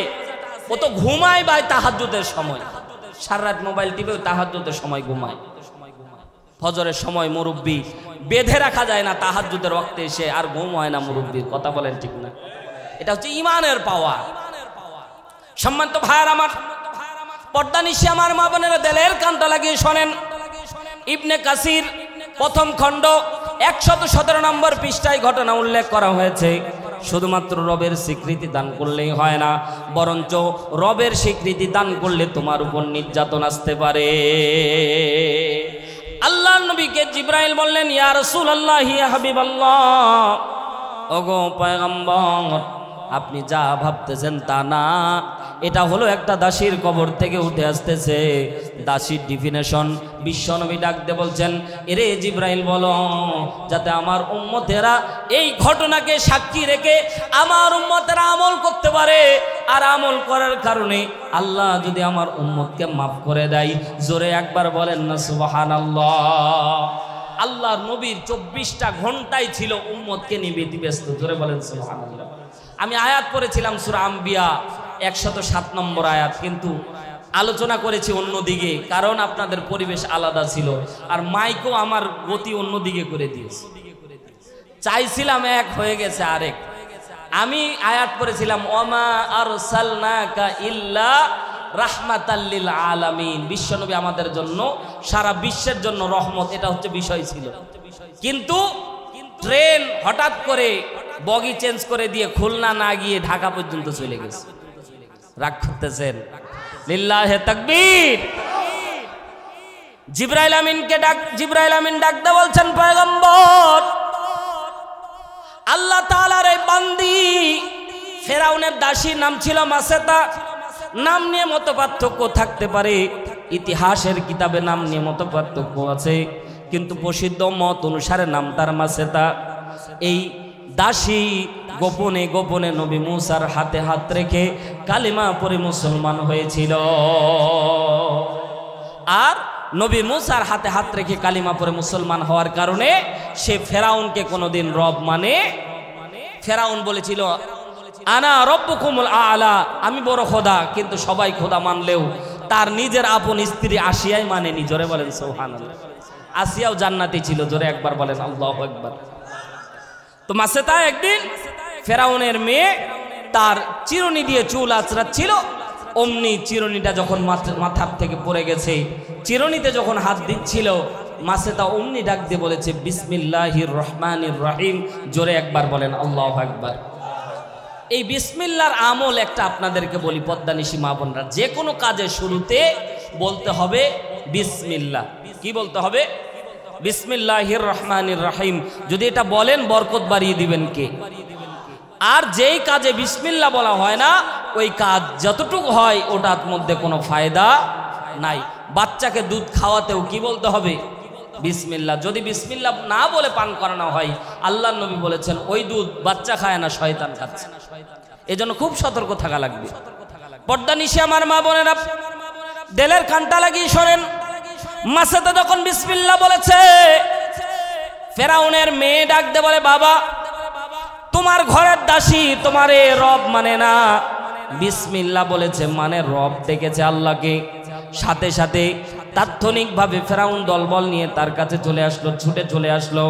ও তো ঘুমায় ভাই তাহাজ্জুদের সময়, সারা রাত মোবাইল টিপে তাহাজ্জুদের সময় ঘুমায়। ফজরের সময় মুরব্বী বেঁধে রাখা যায় না, তাহাজ্জুদের ওয়াক্তে এসে আর ঘুম হয় না মুরব্বীর। কথা বলেন ঠিক না? এটা হচ্ছে ইমানের পাওয়া। সম্মানিত ভাইয়ার আমার, পর্দানিশী আমার মা বোনেরা দিলের কানটা লাগিয়ে শোনেন। ইবনে কাসির প্রথম খণ্ড 117 নম্বর পৃষ্ঠায় ঘটনা উল্লেখ করা হয়েছে। শুধুমাত্র রবের স্বীকৃতি দান করলেই হয় না, বরঞ্চ রবের স্বীকৃতি দান করলে তোমার উপর নির্যাতন আসতে পারে। আল্লাহ নবীকে জিবরাইল বললেন, ইয়া রাসূলুল্লাহ, ইয়া হাবিবাল্লাহ, ওগো পয়গম্বর, আপনি যা ভাবতেছেন তা না, এটা হলো একটা দাসীর কবর থেকে উঠে আসতেছে। দাসীর ডিফিনেশন বিশ্বনবী ডাকতে বলছেন, এরে জিবরাইল বলো, যাতে আমার উম্মতেরা এই ঘটনাকে সাক্ষী রেখে আমার উম্মতেরা আমল করতে পারে। আর আমল করার কারণে আল্লাহ যদি আমার উম্মতকে মাফ করে দেয়, জোরে একবার বলেন না সুবহানাল্লাহ। আল্লাহর নবীর 24টা ঘন্টাই ছিল উম্মতকে নিয়ে ব্যস্ত, জোরে বলেন সুবহানাল্লাহ। আমি আয়াত পড়েছিলাম সূরা আম্বিয়া 107 নম্বর আয়াত, কিন্তু আলোচনা করেছি অন্যদিকে, কারণ আপনাদের পরিবেশ আলাদা ছিল আর মাইকও আমার গতি অন্যদিকে করে দিয়েছে। চাইছিলাম এক, হয়ে গেছে আরেক। আমি আয়াত পড়েছিলাম ওমা আরসালনাকা ইল্লা রাহমাতাল লিল আলামিন, বিশ্বনবী আমাদের জন্য, সারা বিশ্বের জন্য রহমত, এটা হচ্ছে বিষয় ছিল। কিন্তু ট্রেন হঠাৎ করে বগি চেঞ্জ করে দিয়ে খুলনা না গিয়ে ঢাকা পর্যন্ত চলে গেছে। রাগ করতেছেন? লিল্লাহে তাকবীর। জিবরাইল আমিন ডাকতে বলছেন, পয়গম্বর, আল্লাহ তাআলার এই বান্দি ফেরাউনের দাসী নাম ছিল মাসেতা। নাম নিয়ে মত পার্থক্য থাকতে পারে, ইতিহাসের কিতাবে নাম নিয়ে মত পার্থক্য আছে, কিন্তু প্রসিদ্ধ মত অনুসারে নাম তার মাসেতা। এই দাসী গোপনে গোপনে নবী মুসার হাতে হাত রেখে কালিমা পড়ে মুসলমান হয়েছিল। আর নবী মুসার হাতে হাত রেখে কালিমা পড়ে মুসলমান হওয়ার কারণে সে ফেরাউনকে কোনোদিন রব মানে, ফেরাউন বলেছিল আনা রব্বুকুমুল আলা, আমি বড় খোদা, কিন্তু সবাই খোদা মানলেও তার নিজের আপন স্ত্রী আসিয়াই মানেনি। জোরে বলেন সুবহানাল্লাহ। আসিয়াও জান্নাতি ছিল, জোরে একবার বলেন আল্লাহু আকবার। তো মাসেতা একদিন ফেরাউনের মেয়ে তার চিরুনি দিয়ে চুল আঁচড়াচ্ছিল, অমনি চিরুনিটা যখন মাথার থেকে পড়ে গেছে, চিরুনিতে যখন হাত দিচ্ছিল, মাসেতা অমনি ডাক দিয়ে বলেছে বিসমিল্লাহির রহমানির রহিম। জোরে একবার বলেন আল্লাহু আকবার। এই বিসমিল্লাহর আমল একটা আপনাদেরকে বলি, পদ্মানিশি মা বোনরা, যে কোনো কাজের শুরুতে বলতে হবে বিসমিল্লাহ। কি বলতে হবে? বিসমিল্লাহির রহমানির রহিম। যদি এটা বলেন বরকত বাড়িয়ে দিবেন কে? আর যেই কাজে বিসমিল্লাহ বলা হয় না, ওই কাজ যতটুকু হয় ওটার মধ্যে কোনো ফায়দা নাই। বাচ্চাকে দুধ খাওয়াতেও কি বলতে হবে? বিসমিল্লাহ। যদি বিসমিল্লাহ না বলে পান করানো হয়, আল্লাহর নবী বলেছেন ওই দুধ বাচ্চা খায় না, শয়তান খাচ্ছে। এজন্য খুব সতর্ক থাকা লাগবে। পর্দানিশি আমার মা বোনেরা, দেলের কানটা লাগিয়ে শোনেন। মাসেতা যখন বিসমিল্লাহ বলেছে, ফেরাউনের মেয়ে ডাকতে বলে বাবা, তোমার ঘরের দাসী তোমারে রব মানে না। বিসমিল্লাহ বলেছে মানে রব ডেকেছে আল্লাহকে। সাথে সাথে তাৎক্ষণিকভাবে ফেরাউন দলবল নিয়ে তার কাছে চলে আসলো, ছুটে চলে আসলো।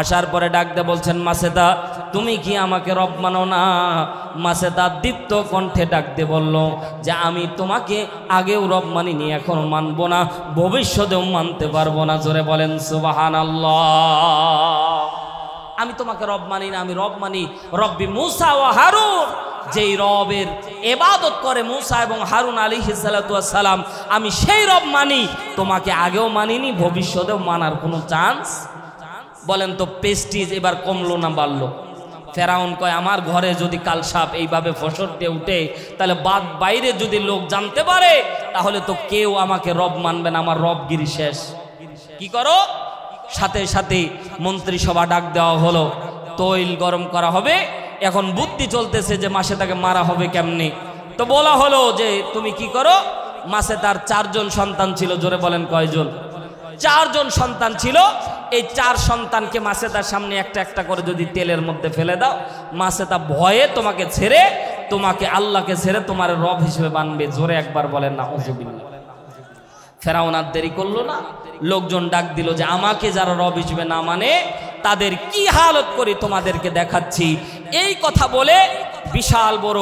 আসার পরে ডাকতে বলছেন মাসেতা, তুমি কি আমাকে রব মানো না? মাসেতা দীপ্ত কণ্ঠে ডাকতে বলল যে আমি তোমাকে আগেও রব মানিনি, এখন মানবো না, ভবিষ্যতেও মানতে পারবো না। জোরে বলেন সুবহানাল্লাহ। আমি তোমাকে রব মানি না, আমি রব মানি রব্বি মুসা ও হারুন। যেই রবের ইবাদত করে মুসা এবং হারুন আলাইহিস সালাতু ওয়াস সালাম, আমি সেই রব মানি। তোমাকে আগেও মানিনি, ভবিষ্যতেও মানার কোনো চান্স। বলেন তো প্রেস্টিজ এবার কমলো না বাড়লো? ফেরাউন কয় আমার ঘরে যদি কাল সাপ এইভাবে ফসরতে উঠে, তাহলে বাইরে যদি লোক জানতে পারে, তাহলে তো কেউ আমাকে রব মানবে না, আমার রবগিরি শেষ। কি করো? সাথে সাথে মন্ত্রিসভা ডাক দেওয়া হলো, তৈল গরম করা হবে। এখন বুদ্ধি চলতেছে যে মাসে তাকে মারা হবে কেমনে। তো বলা হলো যে তুমি কি করো, মাসে তার 4 জন সন্তান ছিল। জোরে বলেন কয়জন? 4 জন সন্তান ছিল। এই 4 সন্তানকে মাসেতার সামনে একটা একটা করে যদি তেলের মধ্যে ফেলে দাও, মাসেতা ভয়ে তোমাকে ছেড়ে, তোমাকে আল্লাহকে ছেড়ে তোমার রব হিসেবে মানবে। জোরে একবার বলেন নাউযুবিল্লাহ। ফেরাউন আর দেরি করলো না, লোকজন ডাক দিল যে আমাকে যারা রব হিসেবে না মানে তাদের কি হালত করি তোমাদেরকে দেখাচ্ছি। এই কথা বলে বিশাল বড়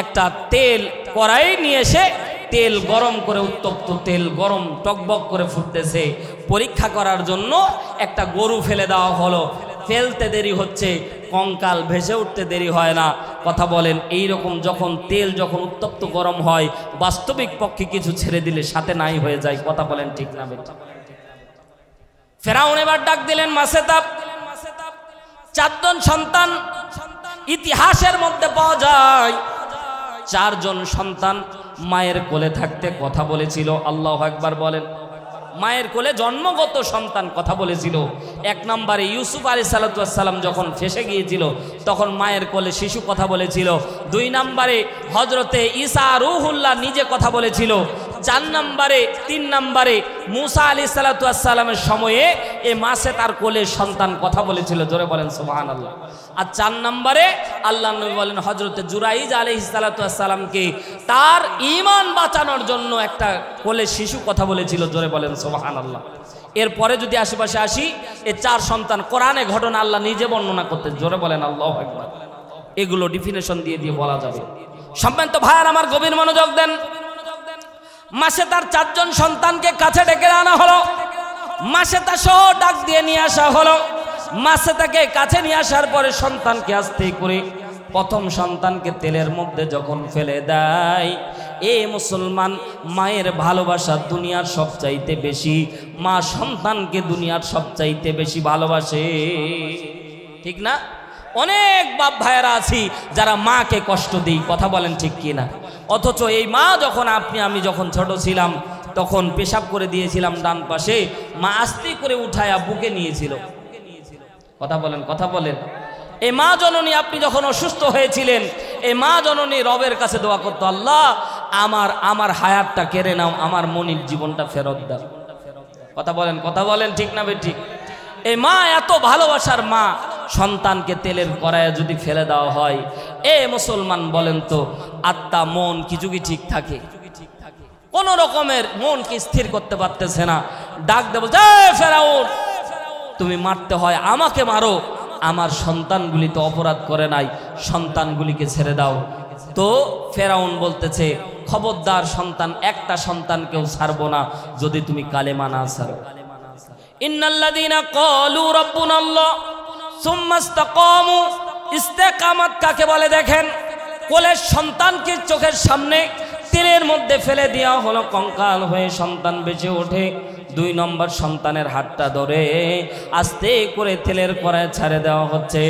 একটা তেল কড়াই নিয়ে এসে তেল গরম করে, উত্তপ্ত তেল গরম টকবক করে ফুটতেছে, পরীক্ষা করার জন্য একটা গরু ফেলে দেওয়া হলো। ফেলতে দেরি হচ্ছে, কঙ্কাল ভেসে উঠতে দেরি হয় না। কথা বলেন, এই রকম যখন তেল যখন উত্তপ্ত গরম হয়, বাস্তবিক পক্ষে কিছু ছেড়ে দিলে সাথে নাই হয়ে যায়। কথা বলেন ঠিক না বেটা? ফেরাউন এবার ডাক দিলেন মাসেতা। 4 জন সন্তান ইতিহাসের মধ্যে পাওয়া যায়। 4 জন সন্তান মায়ের কোলে থাকতে কথা বলেছিল। আল্লাহু আকবার বলেন। মায়ের কোলে জন্মগত সন্তান কথা বলেছিল। 1 নম্বরে ইউসুফ আলাইহিস সালাতু ওয়াস সালাম যখন ফেসে গিয়েছিল, তখন মায়ের কোলে শিশু কথা বলেছিল। 2 নম্বরে হযরতে ঈসা রূহুল্লাহ নিজে কথা বলেছিল। 3 নম্বরে মুসা আলাইহিস সালাতু ওয়াস সালামের সময়ে এই মাসে তার কোলে সন্তান কথা বলেছিল, জোরে বলেন সুবহানাল্লাহ। আর 4 নম্বরে আল্লাহর নবী বলেন হযরতে জুরাইজ আলাইহিস সালাতু ওয়াস সালামকে তার ঈমান বাঁচানোর জন্য একটা কোলে শিশু কথা বলেছিল, জোরে বলেন সুবহানাল্লাহ। এরপরে যদি আশেপাশে আসি, এই 4 সন্তান কোরআনে ঘটনা আল্লাহ নিজে বর্ণনা করতে, জোরে বলেন আল্লাহু আকবার। এগুলো ডেফিনেশন দিয়ে বলা যাবে। সম্মানিত ভাইয়ার আমার, গভীর মনোযোগ দেন। মাসে তার 4 জন সন্তানকে কাছে ডেকে আনা হলো, মাসে তা সহ ডাক দিয়ে নিয়ে আসা হলো। মাসে তাকে কাছে নিয়ে আসার পরে সন্তানকে আস্তে করে প্রথম সন্তানকে তেলের মধ্যে যখন ফেলে দেয়, এ মুসলমান, মায়ের ভালোবাসা দুনিয়ার সবচাইতে বেশি, মা সন্তানকে দুনিয়ার সবচাইতে বেশি ভালোবাসে, ঠিক না? অনেক বাপ ভাইয়েরা আছি যারা মাকে কষ্ট দিই, কথা বলেন ঠিক কিনা? অথচ এই মা যখন আমি যখন ছোট ছিলাম তখন পেশাব করে দিয়েছিলাম ডান পাশে, মা আস্তে করে উঠায়া বুকে নিয়েছিল, কথা বলেন। এই মা জননী আপনি যখন অসুস্থ হয়েছিলেন, এই মা জননী রবের কাছে দোয়া করতো, আল্লাহ আমার হায়াতটা কেড়ে নাও, আমার মনির জীবনটা ফেরত দাও, কথা বলেন ঠিক না বেঠিক? এই মা এত ভালোবাসার মা, সন্তানকে তেলের কড়াইয়ে যদি ফেলে দেওয়া হয়, এ মুসলমান বলেন তো আত্মা মন কিছু কি ঠিক থাকে? কোন রকমের মন কি স্থির করতে পারতেছে না। ডাক দেবো, জয় ফেরাউন, তুমি মারতে হয় আমাকে মারো, আমার সন্তানগুলি তো অপরাধ করে নাই, সন্তানগুলিকে ছেড়ে দাও। তো ফেরাউন বলতেছে, খবরদার সন্তান, একটা সন্তানকেও ছাড়বো না যদি তুমি কালেমা না ছাড়ো। ইন্নাল্লাযীনা ক্বালু রাব্বুনাল্লাহ সুম্মা ইসতাকামু, ইস্তেকামত কাকে বলে দেখেন? কোলের সন্তানকে চোখের সামনে তেলের মধ্যে ফেলে দেওয়া হলো, কঙ্কাল হয়ে সন্তান বেঁচে ওঠে। 2 নম্বর সন্তানের হাতটা ধরে আস্তে করে তেলের কড়াইয়ে ছেড়ে দেওয়া হচ্ছে।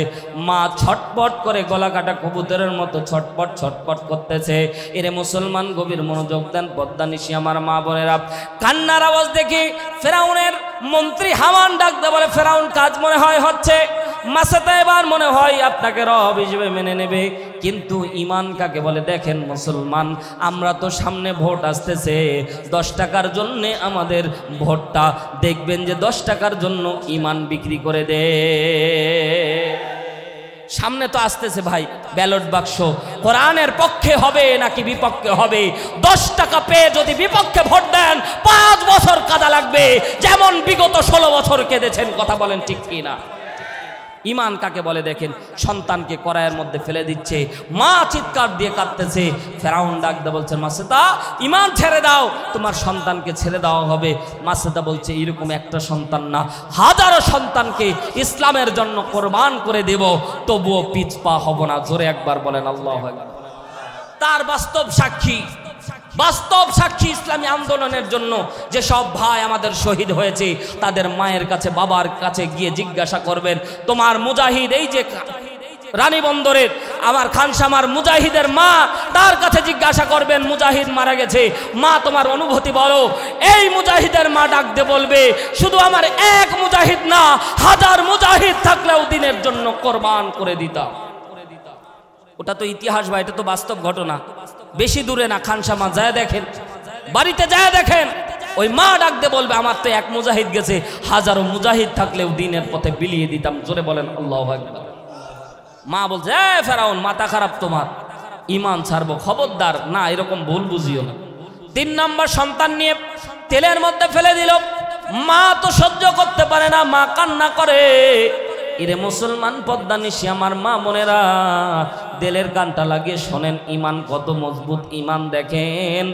মা ছটপট করে গলা কাটা কবুতরের মতো ছটপট করতেছে। এরে মুসলমান, গভীর মনোযোগ দেন, পদ্মানিশি আমার মা বোনেরা। কান্নার আওয়াজ দেখে ফেরাউনের মন্ত্রী হামান ডাক দেয়, বলে ফেরাউন কাজ মনে হয় হচ্ছে, মাসাতে এবার মনে হয় আপনাকে রব হিসেবে মেনে নেবে, কিন্তু ঈমান কাকে বলে দেখেন মুসলমান। আমরা তো সামনে ভোট আসতেছে, 10 টাকার জন্য আমাদের ভোটটা দেখবেন যে 10 টাকার জন্য ঈমান বিক্রি করে দে। সামনে তো আসতেছে ভাই ব্যালট বাক্স, কোরআনের পক্ষে হবে নাকি বিপক্ষে হবে? 10 টাকা পেয়ে যদি বিপক্ষে ভোট দেন 5 বছর কাদা লাগবে, যেমন বিগত 16 বছর কেঁদেছেন, কথা বলেন ঠিক কিনা? ঈমান কাকে বলে দেখেন। সন্তানকে কড়াইয়ের মধ্যে ফেলে দিচ্ছে, মা চিৎকার দিয়ে কাঁদতেছে। ফেরাউন ডাক দিয়ে বলছেন, মাসেদা ঈমান ছেড়ে দাও, তোমার সন্তানকে ছেড়ে দেওয়া হবে। মাসেদা বলছে, এরকম একটা সন্তান না, হাজারো সন্তানকে ইসলামের জন্য কোরবান করে দেব, তবুও পিছপা হব না। জোরে একবার বলেন আল্লাহু আকবার। তার বাস্তব সাক্ষী ইসলামী আন্দোলনের জন্য যে সব ভাই আমাদের শহীদ হয়েছে, তাদের মায়ের কাছে, বাবার কাছে গিয়ে জিজ্ঞাসা করবেন, তোমার মুজাহিদ, এই যে রানী বন্দরের আমার খানসামার মুজাহিদের মা, তার কাছে জিজ্ঞাসা করবেন, মুজাহিদ মারা গেছে, মা তোমার অনুভূতি বলো। এই মুজাহিদের মা ডাক দিয়ে বলবে, শুধু আমার এক মুজাহিদ না, 1000 মুজাহিদ থাকলেও দিনের জন্য কোরবান করে দিতাম। ওটা তো ইতিহাস ভাই, এটা তো বাস্তব ঘটনা, বেশি দূরে না। খানসামা যায় দেখেন, বাড়িতে যায় দেখেন, ওই মা ডাক দিয়ে বলবে, আমার তো এক মুজাহিদ গেছে, 1000 মুজাহিদ থাকলেও দিনের পথে বিলিয়ে দিতাম। জোরে বলেন আল্লাহু আকবার। মা বলছে, ফেরাউন মাথা খারাপ তোমার, ঈমান ছাড়বো, খবরদার না, এরকম ভুল বুঝিও না। 3 নম্বর সন্তান নিয়ে তেলের মধ্যে ফেলে দিল। মা তো সহ্য করতে পারে না, মা কান্না করে। এরে মুসলমান, পদ্মানিশি আমার মা বোনেরা, দিলের কানটা লাগিয়ে শোনেন, ঈমান কত মজবুত ঈমান দেখেন।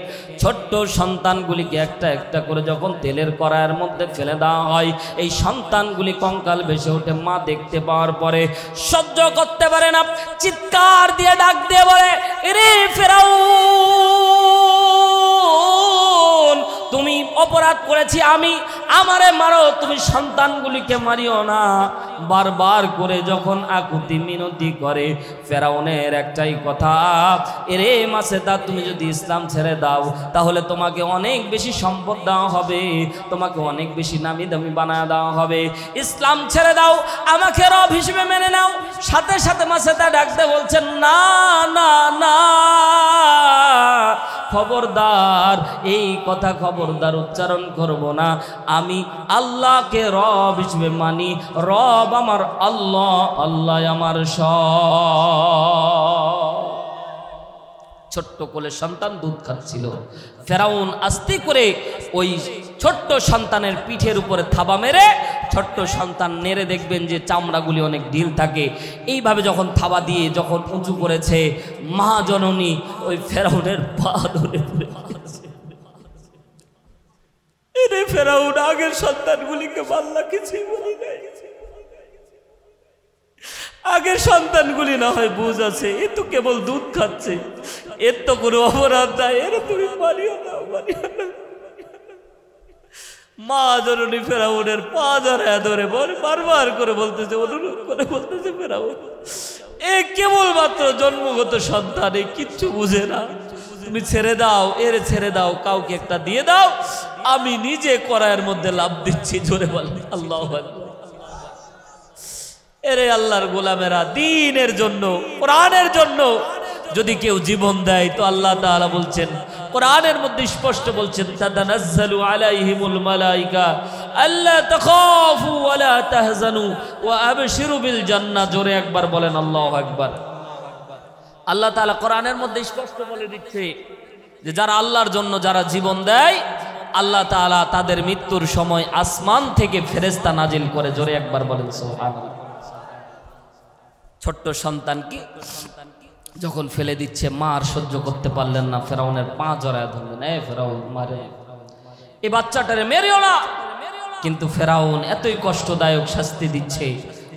ছোট্ট সন্তানগুলিকে একটা একটা করে যখন তেলের কড়াইয়ের মধ্যে ফেলে দেওয়া হয়, এই সন্তানগুলি কঙ্কাল ভেসে ওঠে। মা দেখতে পাওয়ার পরে সহ্য করতে পারে না, চিৎকার দিয়ে ডাক দিয়ে বলে, এরে ফেরাউন, তুমি অপরাধ করেছি আমি, আমারে মারো, তুমি সন্তানগুলিকে মারিও না। বারবার করে যখন আকুতি মিনতি করে, ফেরাউনের একটাই কথা, এরে মাসেদা, তুমি যদি ইসলাম ছেড়ে দাও তাহলে তোমাকে অনেক বেশি সম্পদ দেওয়া হবে, তোমাকে অনেক বেশি নামি দামি বানায় দেওয়া হবে। ইসলাম ছেড়ে দাও, আমাকে রব হিসেবে মেনে নাও। সাথে সাথে মাসেদা ডাকতে বলছেন, না না না খবরদার এই কথা খবরদার উচ্চারণ করব না। আমি আল্লাহকে রব হিসেবে মানি, রব আমার আল্লাহ, আল্লাহ আমার সব। ছোট্ট কোলের সন্তান দুধ খাচ্ছিল, ফেরাউন আস্তে করে ওই ছোট্ট সন্তানের পিঠের উপরে থাবা মেরে, ছোট্ট সন্তান নেড়ে দেখবেন যে চামড়াগুলি অনেক ঢিল থাকে, এইভাবে যখন থাবা দিয়ে যখন উঁচু করেছে, মা জননী ওই ফেরাউনের পা ধরে পড়ে গেছে। এরে ফেরাউন, আগের সন্তানগুলিকে মাল্লা কিছুই বলি নাই, আগের সন্তানগুলি না হয় বুঝ আছে, এ তো কেবল দুধ খাচ্ছে, এর তো কোনো অপরাধ নাই, এর তুমি মানিও না, মানিও না। মা জননী ফেরাউনের পা ধরে বারবার করে বলতেছে, অনুরোধ করে বলতেছে, ফেরাউন এ কেবলমাত্র জন্মগত সন্তান, এ কিচ্ছু বুঝে না, তুমি ছেড়ে দাও, এর ছেড়ে দাও, কাউকে একটা দিয়ে দাও, আমি নিজে কড়াইয়ের মধ্যে লাভ দিচ্ছি। জোরে বলেন আল্লাহু আকবার। এরে আল্লাহর গোলামেরা, দ্বীনের জন্য, কোরআনের জন্য যদি কেউ জীবন দেয় তো আল্লাহ তাআলা বলছেন, কোরআনের মধ্যে স্পষ্ট বলছেন, তাতানাজ্জালু আলাইহিমুল মালাইকা আল্লা তাখাফু ওয়া লা তাহজানু ওয়া আবশিরু বিল জান্নাহ। জোরে একবার বলেন আল্লাহু আকবার। আল্লাহ তাআলা কোরআনের মধ্যে স্পষ্ট বলে দিচ্ছে যে যারা আল্লাহর জন্য যারা জীবন দেয়, আল্লাহ তাআলা তাদের মৃত্যুর সময় আসমান থেকে ফেরেশতা নাজিল করে। জোরে একবার বলেন সুবহানাল্লাহ। ছোট্ট সন্তানকে যখন ফেলে দিচ্ছে, মা আর সহ্য করতে পারলেন না, ফেরাউনের পা জড়ায় ধরলেন, এ ফেরাউন মারে, এই বাচ্চাটারে মেরেও না। কিন্তু ফেরাউন এতই কষ্টদায়ক শাস্তি দিচ্ছে,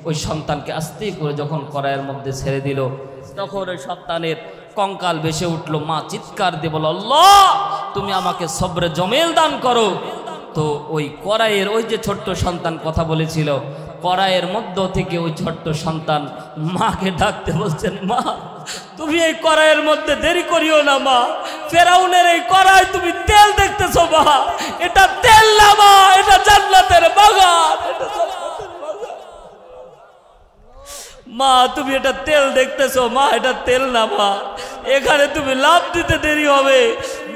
ওই সন্তানকে আস্তে করে যখন কড়াইয়ের মধ্যে ছেড়ে দিল, তখন ওই সন্তানের কঙ্কাল ভেসে উঠল। মা চিৎকার দিয়ে বলল, আল্লাহ তুমি আমাকে সবরে জমেল দান করো। তো ওই কড়াইয়ের ওই যে ছোট্ট সন্তান কথা বলেছিল, কড়াইয়ের মধ্য থেকে ওই ছোট্ট সন্তান মাকে ডাকতে বলছেন, মা তুমি এই কড়াইয়ের মধ্যে দেরি করিও না মা, ফেরাউনের এই কড়াই তুমি তেল দেখতেছো মা, এটা তেল না মা, এটা জান্নাতের বাগান, এটা জান্নাতের বাগান। মা তুমি এটা তেল দেখতেছো মা, এটা তেল না মা, এখানে তুমি লাভ দিতে দেরি হবে,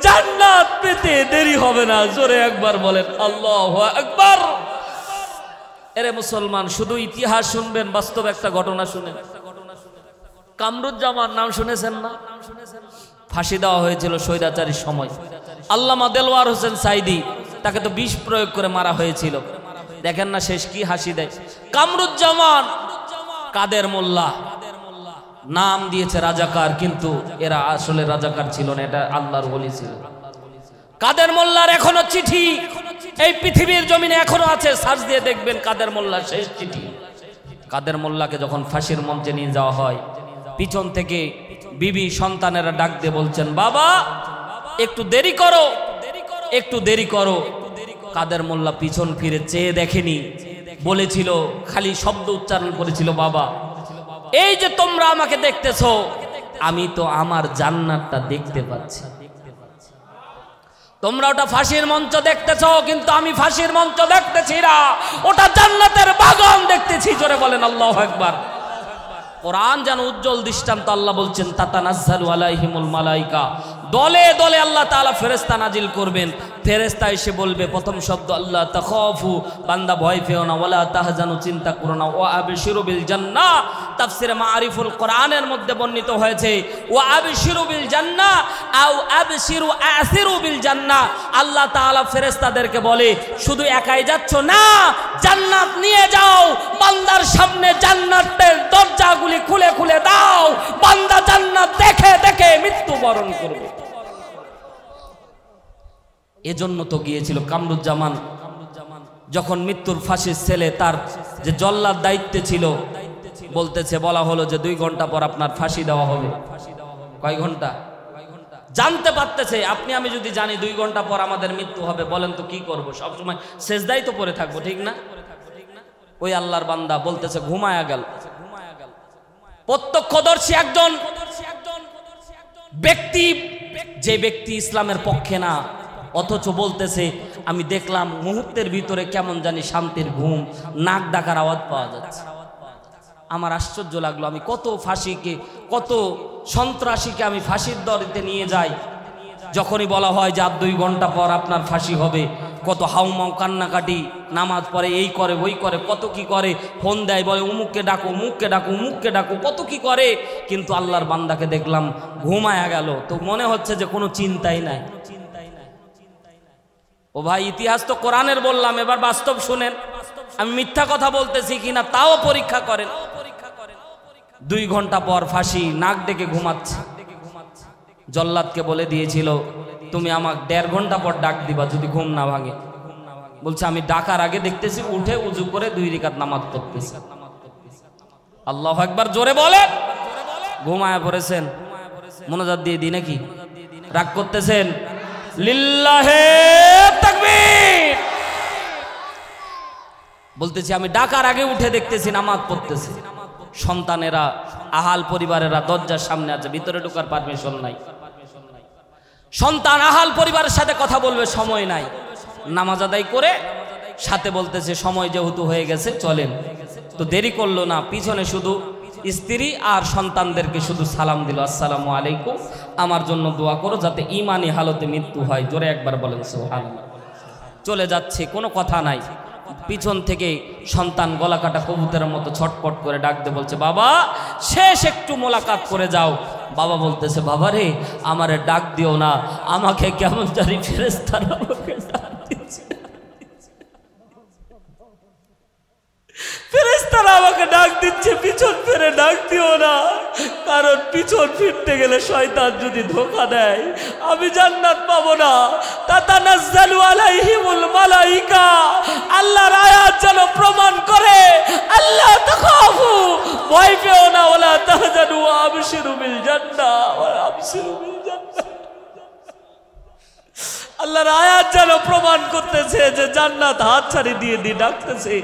জান্নাত পেতে দেরি হবে না। জোরে একবার বলেন আল্লাহু আকবার। এরে মুসলমান, শুধু ইতিহাস শুনবেন, বাস্তব একটা ঘটনা শুনেন। কামরুজ্জামান নাম শুনেছেন না? ফাঁসি দেওয়া হয়েছিল স্বৈরাচারীর সময়। আল্লামা দেলোয়ার হোসেন সাইদি, তাকে তো বিষ প্রয়োগ করে মারা হয়েছিল। দেখেন না শেষ কি হাসি দেয়। কামরুজ্জামান কাদের মোল্লা নাম দিয়েছে রাজাকার, কিন্তু এরা আসলে রাজাকার ছিল না, এটা আল্লাহর ওলি ছিল। কাদের মোল্লার এখনো চিঠি এই পৃথিবীর জমিনে এখনো আছে, সার্চ দিয়ে দেখবেন কাদের মোল্লার শেষ চিঠি। কাদের মোল্লাকে যখন ফাঁসির মঞ্চে নিয়ে যাওয়া হয়, পিছন থেকে বিবি সন্তানেরা ডাক দিয়ে বলছেন, বাবা একটু দেরি করো, একটু দেরি করো। কাদের মোল্লা পিছন ফিরে চেয়ে দেখেনি, বলেছিল, খালি শব্দ উচ্চারণ করেছিল, বাবা এই যে তোমরা আমাকে দেখতেছো, আমি তো আমার জান্নাতটা দেখতে পাচ্ছি। তোমরা ওটা ফাঁসির মঞ্চ দেখতেছ, কিন্তু আমি ফাঁসির মঞ্চ দেখতেছি না, ওটা জান্নাতের বাগান দেখতেছি। জোরে বলেন আল্লাহু আকবার। কোরআন যেন উজ্জ্বল দৃষ্টান্ত। আল্লাহ বলছেন, তাতানাজ্জালু আলাইহিমুল মালাইকা, দলে দলে আল্লাহ তাআলা ফেরেশতা নাজিল করবেন। ফেরেশতা এসে বলবে, প্রথম শব্দ আল্লাহ তাখাফু, বান্দা ভয় পেও না, ওয়ালা তাহজানু, চিন্তা করো না, ওয়া আবশিরু বিল জান্নাহ। তাফসীরে মাআরিফুল কোরআনের মধ্যে বর্ণিত হয়েছে, ওয়া আবশিরু বিল জান্নাহ আও আবশিরু আসিরু বিল জান্নাহ। আল্লাহ তাআলা ফেরেশতাদেরকে বলে, শুধু একাই যাচ্ছ না, জান্নাত নিয়ে যাও, বান্দার সামনে জান্নাতের দরজাগুলি খুলে খুলে দাও, বান্দা জান্নাত দেখে দেখে মৃত্যুবরণ করবে। এজন্য তো গিয়েছিল কামরুজ্জামান, যখন মৃত্যুর ফাঁসির ছেলে, তার যে জল্লাদ দায়িত্বে ছিল, বলতেছে, বলা হলো যে 2 ঘন্টা পর আপনার ফাঁসি দেওয়া হবে। কয় ঘন্টা? জানতে পারতেছে, আপনি আমি যদি জানি 2 ঘন্টা পর আমাদের মৃত্যু হবে, বলেন তো কি করব? সবসময় সেজদাই তো পড়ে থাকবো, ঠিক না? ওই আল্লাহর বান্দা বলতেছে, ঘুমায়া গেল। প্রত্যক্ষদর্শী একজন ব্যক্তি, যে ব্যক্তি ইসলামের পক্ষে না, অথচ বলতেছে, আমি দেখলাম মুহূর্তের ভিতরে কেমন জানি শান্তির ঘুম, নাক ডাকার আওয়াজ পাওয়া যাচ্ছে। আমার আশ্চর্য লাগলো, আমি কত ফাঁসিকে, কত সন্ত্রাসীকে আমি ফাঁসির দড়িতে নিয়ে যাই, যখনই বলা হয় যে আর 2 ঘন্টা পর আপনার ফাঁসি হবে, কত হাউমাউ কান্নাকাটি, নামাজ পড়ে, এই করে ওই করে, কত কি করে, ফোন দেয়, বলে উমুককে ডাকো, উমুককে ডাকো, উমুককে ডাকো, কত কি করে। কিন্তু আল্লাহর বান্দাকে দেখলাম ঘুমায়া গেল, তো মনে হচ্ছে যে কোনো চিন্তাই নাই। ও ভাই, ইতিহাস তো কোরআনের বললাম, এবার বাস্তব শুনেন, আমি মিথ্যা কথা বলতেছি কিনা তাও পরীক্ষা করেন। 2 ঘন্টা পর ফাঁসি, নাক ডেকে ঘুমাচ্ছে। জল্লাদকে বলে দিয়েছিল তুমি আমাকে 1.5 ঘন্টা পর ডাক দিবা যদি ঘুম না ভাঙে। বলছে আমি ডাকার আগে দেখতেছি উঠে উজু করে 2 রাকাত নামাজ পড়তেছি। আল্লাহু আকবার জোরে বলে। ঘুমায় পড়েছেন, মোনাজাত দিয়ে দিই নাকি? রাগ করতেছেন? লিল্লাহে তাকবীর। বলতেছি আমি ডাকার আগে উঠে দেখতেছি নামাজ পড়তেছি। সন্তানেরা, আহাল পরিবারেরা দরজার সামনে আছে, ভিতরে ঢোকার পারমিশন নাই। সন্তান আহাল পরিবারের সাথে কথা বলবে, সময় নাই। নামাজ আদায় করে সাথে বলতেছে সময় যেহেতু হয়ে গেছে চলেন। তো দেরি করলো না, পিছনে শুধু স্ত্রী আর সন্তানদেরকে শুধু সালাম দিল, আসসালামু আলাইকুম, আমার জন্য দোয়া করো যাতে ঈমানি হালতে মৃত্যু হয়। জোরে একবার বলেন সুবহানাল্লাহ। চলে যাচ্ছে, কোনো কথা নাই। পিছন থেকে সন্তান গলা কাটা কবুতরের মতো ছটপট করে ডাক দিয়ে বলছে বাবা শেষ একটু মোলাকাত করে যাও। বাবা বলতেছে বাবা রে আমারে ডাক দিও না, আমাকে কেমন জানি ফেরেশতারা আমাকে ডাক দিচ্ছে, ফেরেশতারা আমাকে ডাক দিচ্ছে, পিছন ফিরে ডাক দিও না, কারণ পিছন ফিরতে গেলে শয়তান যদি ধোঁকা দেয় আমি জান্নাত পাবো না। তাতানাজ্জালু আলাইহিমুল মালাইকা, আল্লাহর আয়াত যেন প্রমাণ করে আল্লাহ তাখাফু, ভয় পেও না, ওয়ালা তাহজানু ওয়া আবশিরু বিল জান্নাহ ওয়া আবশিরু বিল জান্নাহ। আল্লাহর আয়াত যেন প্রমাণ করতেছে যে জান্নাত হাতছাড়ি দিয়ে দিয়ে ডাকতেছে।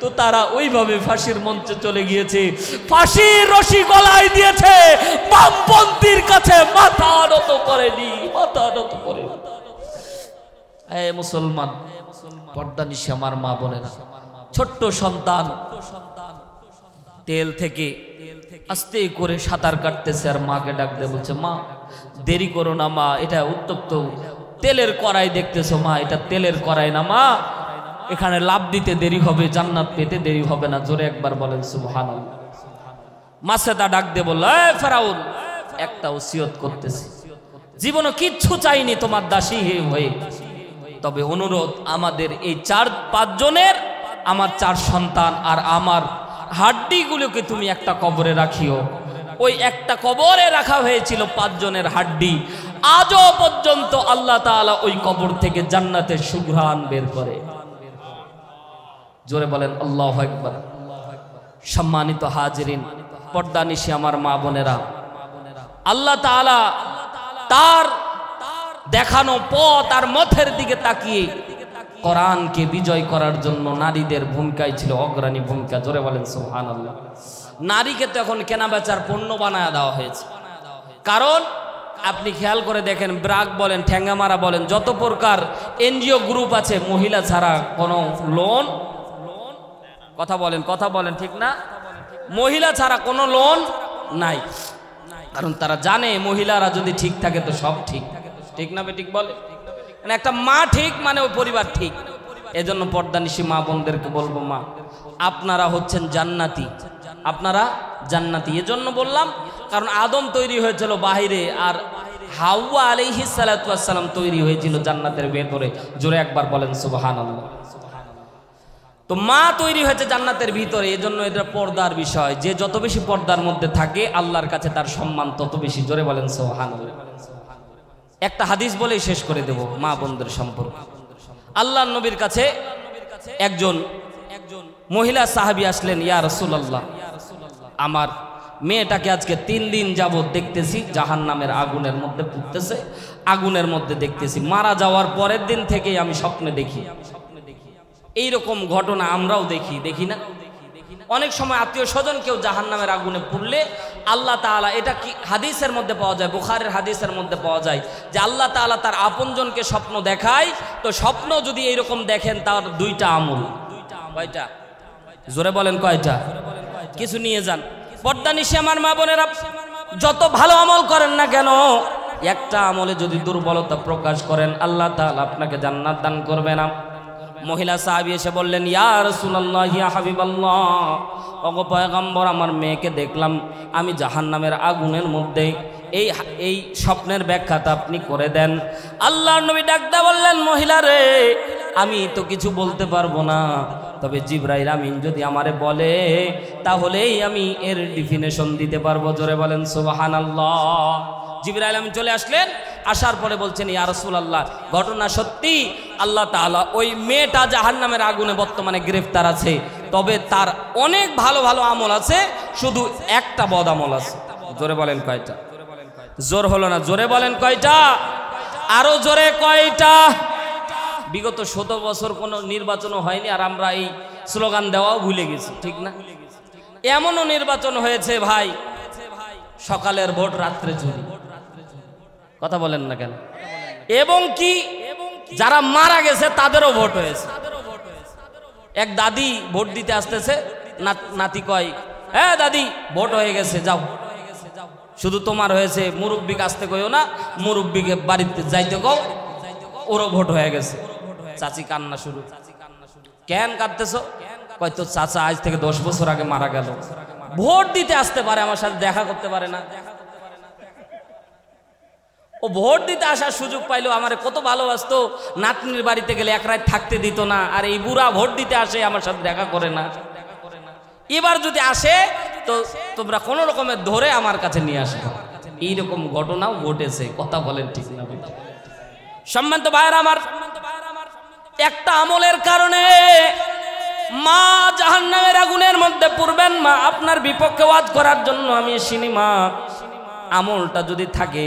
তো তারা ওইভাবে ফাঁসির মঞ্চে চলে গিয়েছে, ফাঁসির রশি গলায় দিয়েছে, বামপন্থীর কাছে মাথা নত করেনি, মাথা নত করে। এ মুসলমান, পর্দানিশি আমার মা বোনেরা, ছোট্ট সন্তান তেল থেকে আস্তে করে সাঁতার কাটতেছে আর মাকে ডাক দিয়ে বলছে মা দেরি করো না মা, এটা উত্তপ্ত তেলের কড়াই দেখতেছো মা, এটা তেলের কড়াই না মা, এখানে লাভ দিতে দেরি হবে, জান্নাত পেতে দেরি হবে না। জোরে একবার বলেন সুবহানাল্লাহ। মাসেদা ডাক দিয়ে বলল এ ফেরাউন, একটা ওসিয়ত করতেছি, জীবনে কিচ্ছু চাইনি তোমার দাসী হয়ে, তবে অনুরোধ আমাদের এই 4-5 জনের, আমার 4 সন্তান আর আমার হাড্ডিগুলোকে তুমি একটা কবরে রাখিও। ওই একটা কবরে রাখা হয়েছিল 5 জনের হাড্ডি, আজও পর্যন্ত আল্লাহ তাআলা ওই কবর থেকে জান্নাতের সুঘ্রাণ বের করে। জোরে বলেন আল্লাহু আকবার। সম্মানিত হাজিরিন, পর্দানিশি আমার মা বোনেরা, আল্লাহ তাআলা তার দেখানো পথ আর মথের দিকে তাকিয়ে কোরআনকে বিজয় করার জন্য নারীদের ভূমিকাই ছিল অগ্রণী ভূমিকা। জোরে বলেন সুবহানাল্লাহ। নারীকে তো এখন কেনা বেচার পণ্য বানায় দেওয়া হয়েছে। কারণ আপনি খেয়াল করে দেখেন, ব্রাক বলেন, ঠ্যাঙ্গামারা বলেন, যত প্রকার এনজিও গ্রুপ আছে, মহিলা ছাড়া কোনো লোন, কথা বলেন ঠিক না, মহিলা ছাড়া কোনো লোন নাই। কারণ তারা জানে মহিলারা যদি ঠিক থাকে তো সব ঠিক, ঠিক না বেঠিক বলে, মানে একটা মা ঠিক মানে ওই পরিবার ঠিক। এজন্য পর্দানিশি মা বোনদেরকে বলবো, মা আপনারা হচ্ছেন জান্নাতি, আপনারা জান্নাতি। এজন্য বললাম কারণ আদম তৈরি হয়েছিল বাহিরে আর হাওয়া আলাইহিস সালাতু ওয়াস সালাম তৈরি হয়েছিল জান্নাতের ভেতরে। জোরে একবার বলেন সুবহানাল্লাহ। তো মা তৈরি হয়েছে জান্নাতের ভিতরে, এজন্য এটা পর্দার বিষয়। যে যত বেশি পর্দার মধ্যে থাকে আল্লাহর কাছে তার সম্মান তত বেশি। জোরে বলেন সুবহানাল্লাহ। একটা হাদিস বলেই শেষ করে দেব মা বোনদের সম্পর্কে। আল্লাহর নবীর কাছে একজন মহিলা সাহাবী আসলেন, ইয়া রাসূলুল্লাহ, আমার মেয়েটাকে আজকে 3 দিন যাবত দেখতেছি জাহান্নামের আগুনের মধ্যে পুড়তেছে, আগুনের মধ্যে দেখতেছি, মারা যাওয়ার পরের দিন থেকেই আমি স্বপ্নে দেখি। এইরকম ঘটনা আমরাও দেখি না? অনেক সময় আত্মীয় স্বজন কেউ জাহান্নামের আগুনে পুড়লে আল্লাহ তাআলা, এটা কি হাদিসের মধ্যে পাওয়া যায়, বুখারীর হাদিসের মধ্যে পাওয়া যায় যে আল্লাহ তাআলা তার আপনজনকে স্বপ্ন দেখায়। তো স্বপ্ন যদি এইরকম দেখেন তার 2টা আমল। কয়টা? জোরে বলেন কয়টা? কিছু নিয়ে যান। পর্দানিশি আমার মা বোনেরা, যত ভালো আমল করেন না কেন একটা আমলে যদি দুর্বলতা প্রকাশ করেন আল্লাহ তাআলা আপনাকে জান্নাত দান করবে না। মহিলা সাহাবী এসে বললেন, ইয়া রাসূলুল্লাহ, ইয়া হাবিবাল্লাহ, ওগো পয়গম্বর, আমার মেয়েকে দেখলাম আমি জাহান্নামের আগুনের মধ্যে, এই স্বপ্নের ব্যাখ্যাটা আপনি করে দেন। আল্লাহর নবী ডাকতে বললেন, মহিলা রে, আমি তো কিছু বলতে পারবো না, তবে জিবরাইল আমিন যদি আমারে বলে তাহলেই আমি এর ডেফিনেশন দিতে পারবো। জোরে বলেন সুবহানাল্লাহ। জিবরাইল আমিন চলে আসলেন, আসার পরে বলছেন, ইয়া রাসূলুল্লাহ, ঘটনা সত্যি, আল্লাহ তাআলা ওই মেয়েটা জাহান্নামের আগুনে বর্তমানে গ্রেফতার আছে, তবে তার অনেক ভালো ভালো আমল আছে, শুধু একটা বদ আমল আছে। জোরে বলেন কয়টা? জোর হলো না, জোরে বলেন কয়টা? আরো জোরে কয়টা? বিগত 17 বছর কোনো নির্বাচনও হয়নি আর আমরা এই স্লোগান দেওয়াও ভুলে গেছি, ঠিক না? এমনও নির্বাচন হয়েছে ভাই, সকালের ভোট রাত্রে চুরি। কথা বলেন না কেন? এবং কি যারা মারা গেছে তাদেরও ভোট হয়েছে। এক দাদি ভোট দিতে আসতেছে, নাতি কয়, হ্যাঁ দাদি ভোট হয়ে গেছে, যাও। শুধু তোমার হয়েছে, মুরব্বিকে আসতে কইও না, মুরব্বিকে বাড়িতে যাইতে কও, ওরও ভোট হয়ে গেছে। চাচি কান্না শুরু। কেন কাঁদতেছো? কয় তো চাচা আজ থেকে 10 বছর আগে মারা গেল, ভোট দিতে আসতে পারে, আমার সাথে দেখা করতে পারে না। ও ভোট দিতে আসার সুযোগ পাইলো, আমারে কত ভালোবাসতো, নাতনির বাড়িতে গেলে এক রাত থাকতে দিত না, আর এই বুড়া ভোট দিতে আসে আমার সাথে দেখা করে না। এবার যদি আসে তো তোমরা কোন রকমের ধরে আমার কাছে নিয়ে আসবে। এইরকম ঘটনাও ঘটেছে। কথা বলেন ঠিক না? সম্মানিত ভাইরা আমার, একটা আমলের কারণে মা জাহান্নামের আগুনের মধ্যে পড়বেন। মা আপনার বিপক্ষে ওয়াজ করার জন্য আমি এসিনি। মা আমলটা যদি থাকে,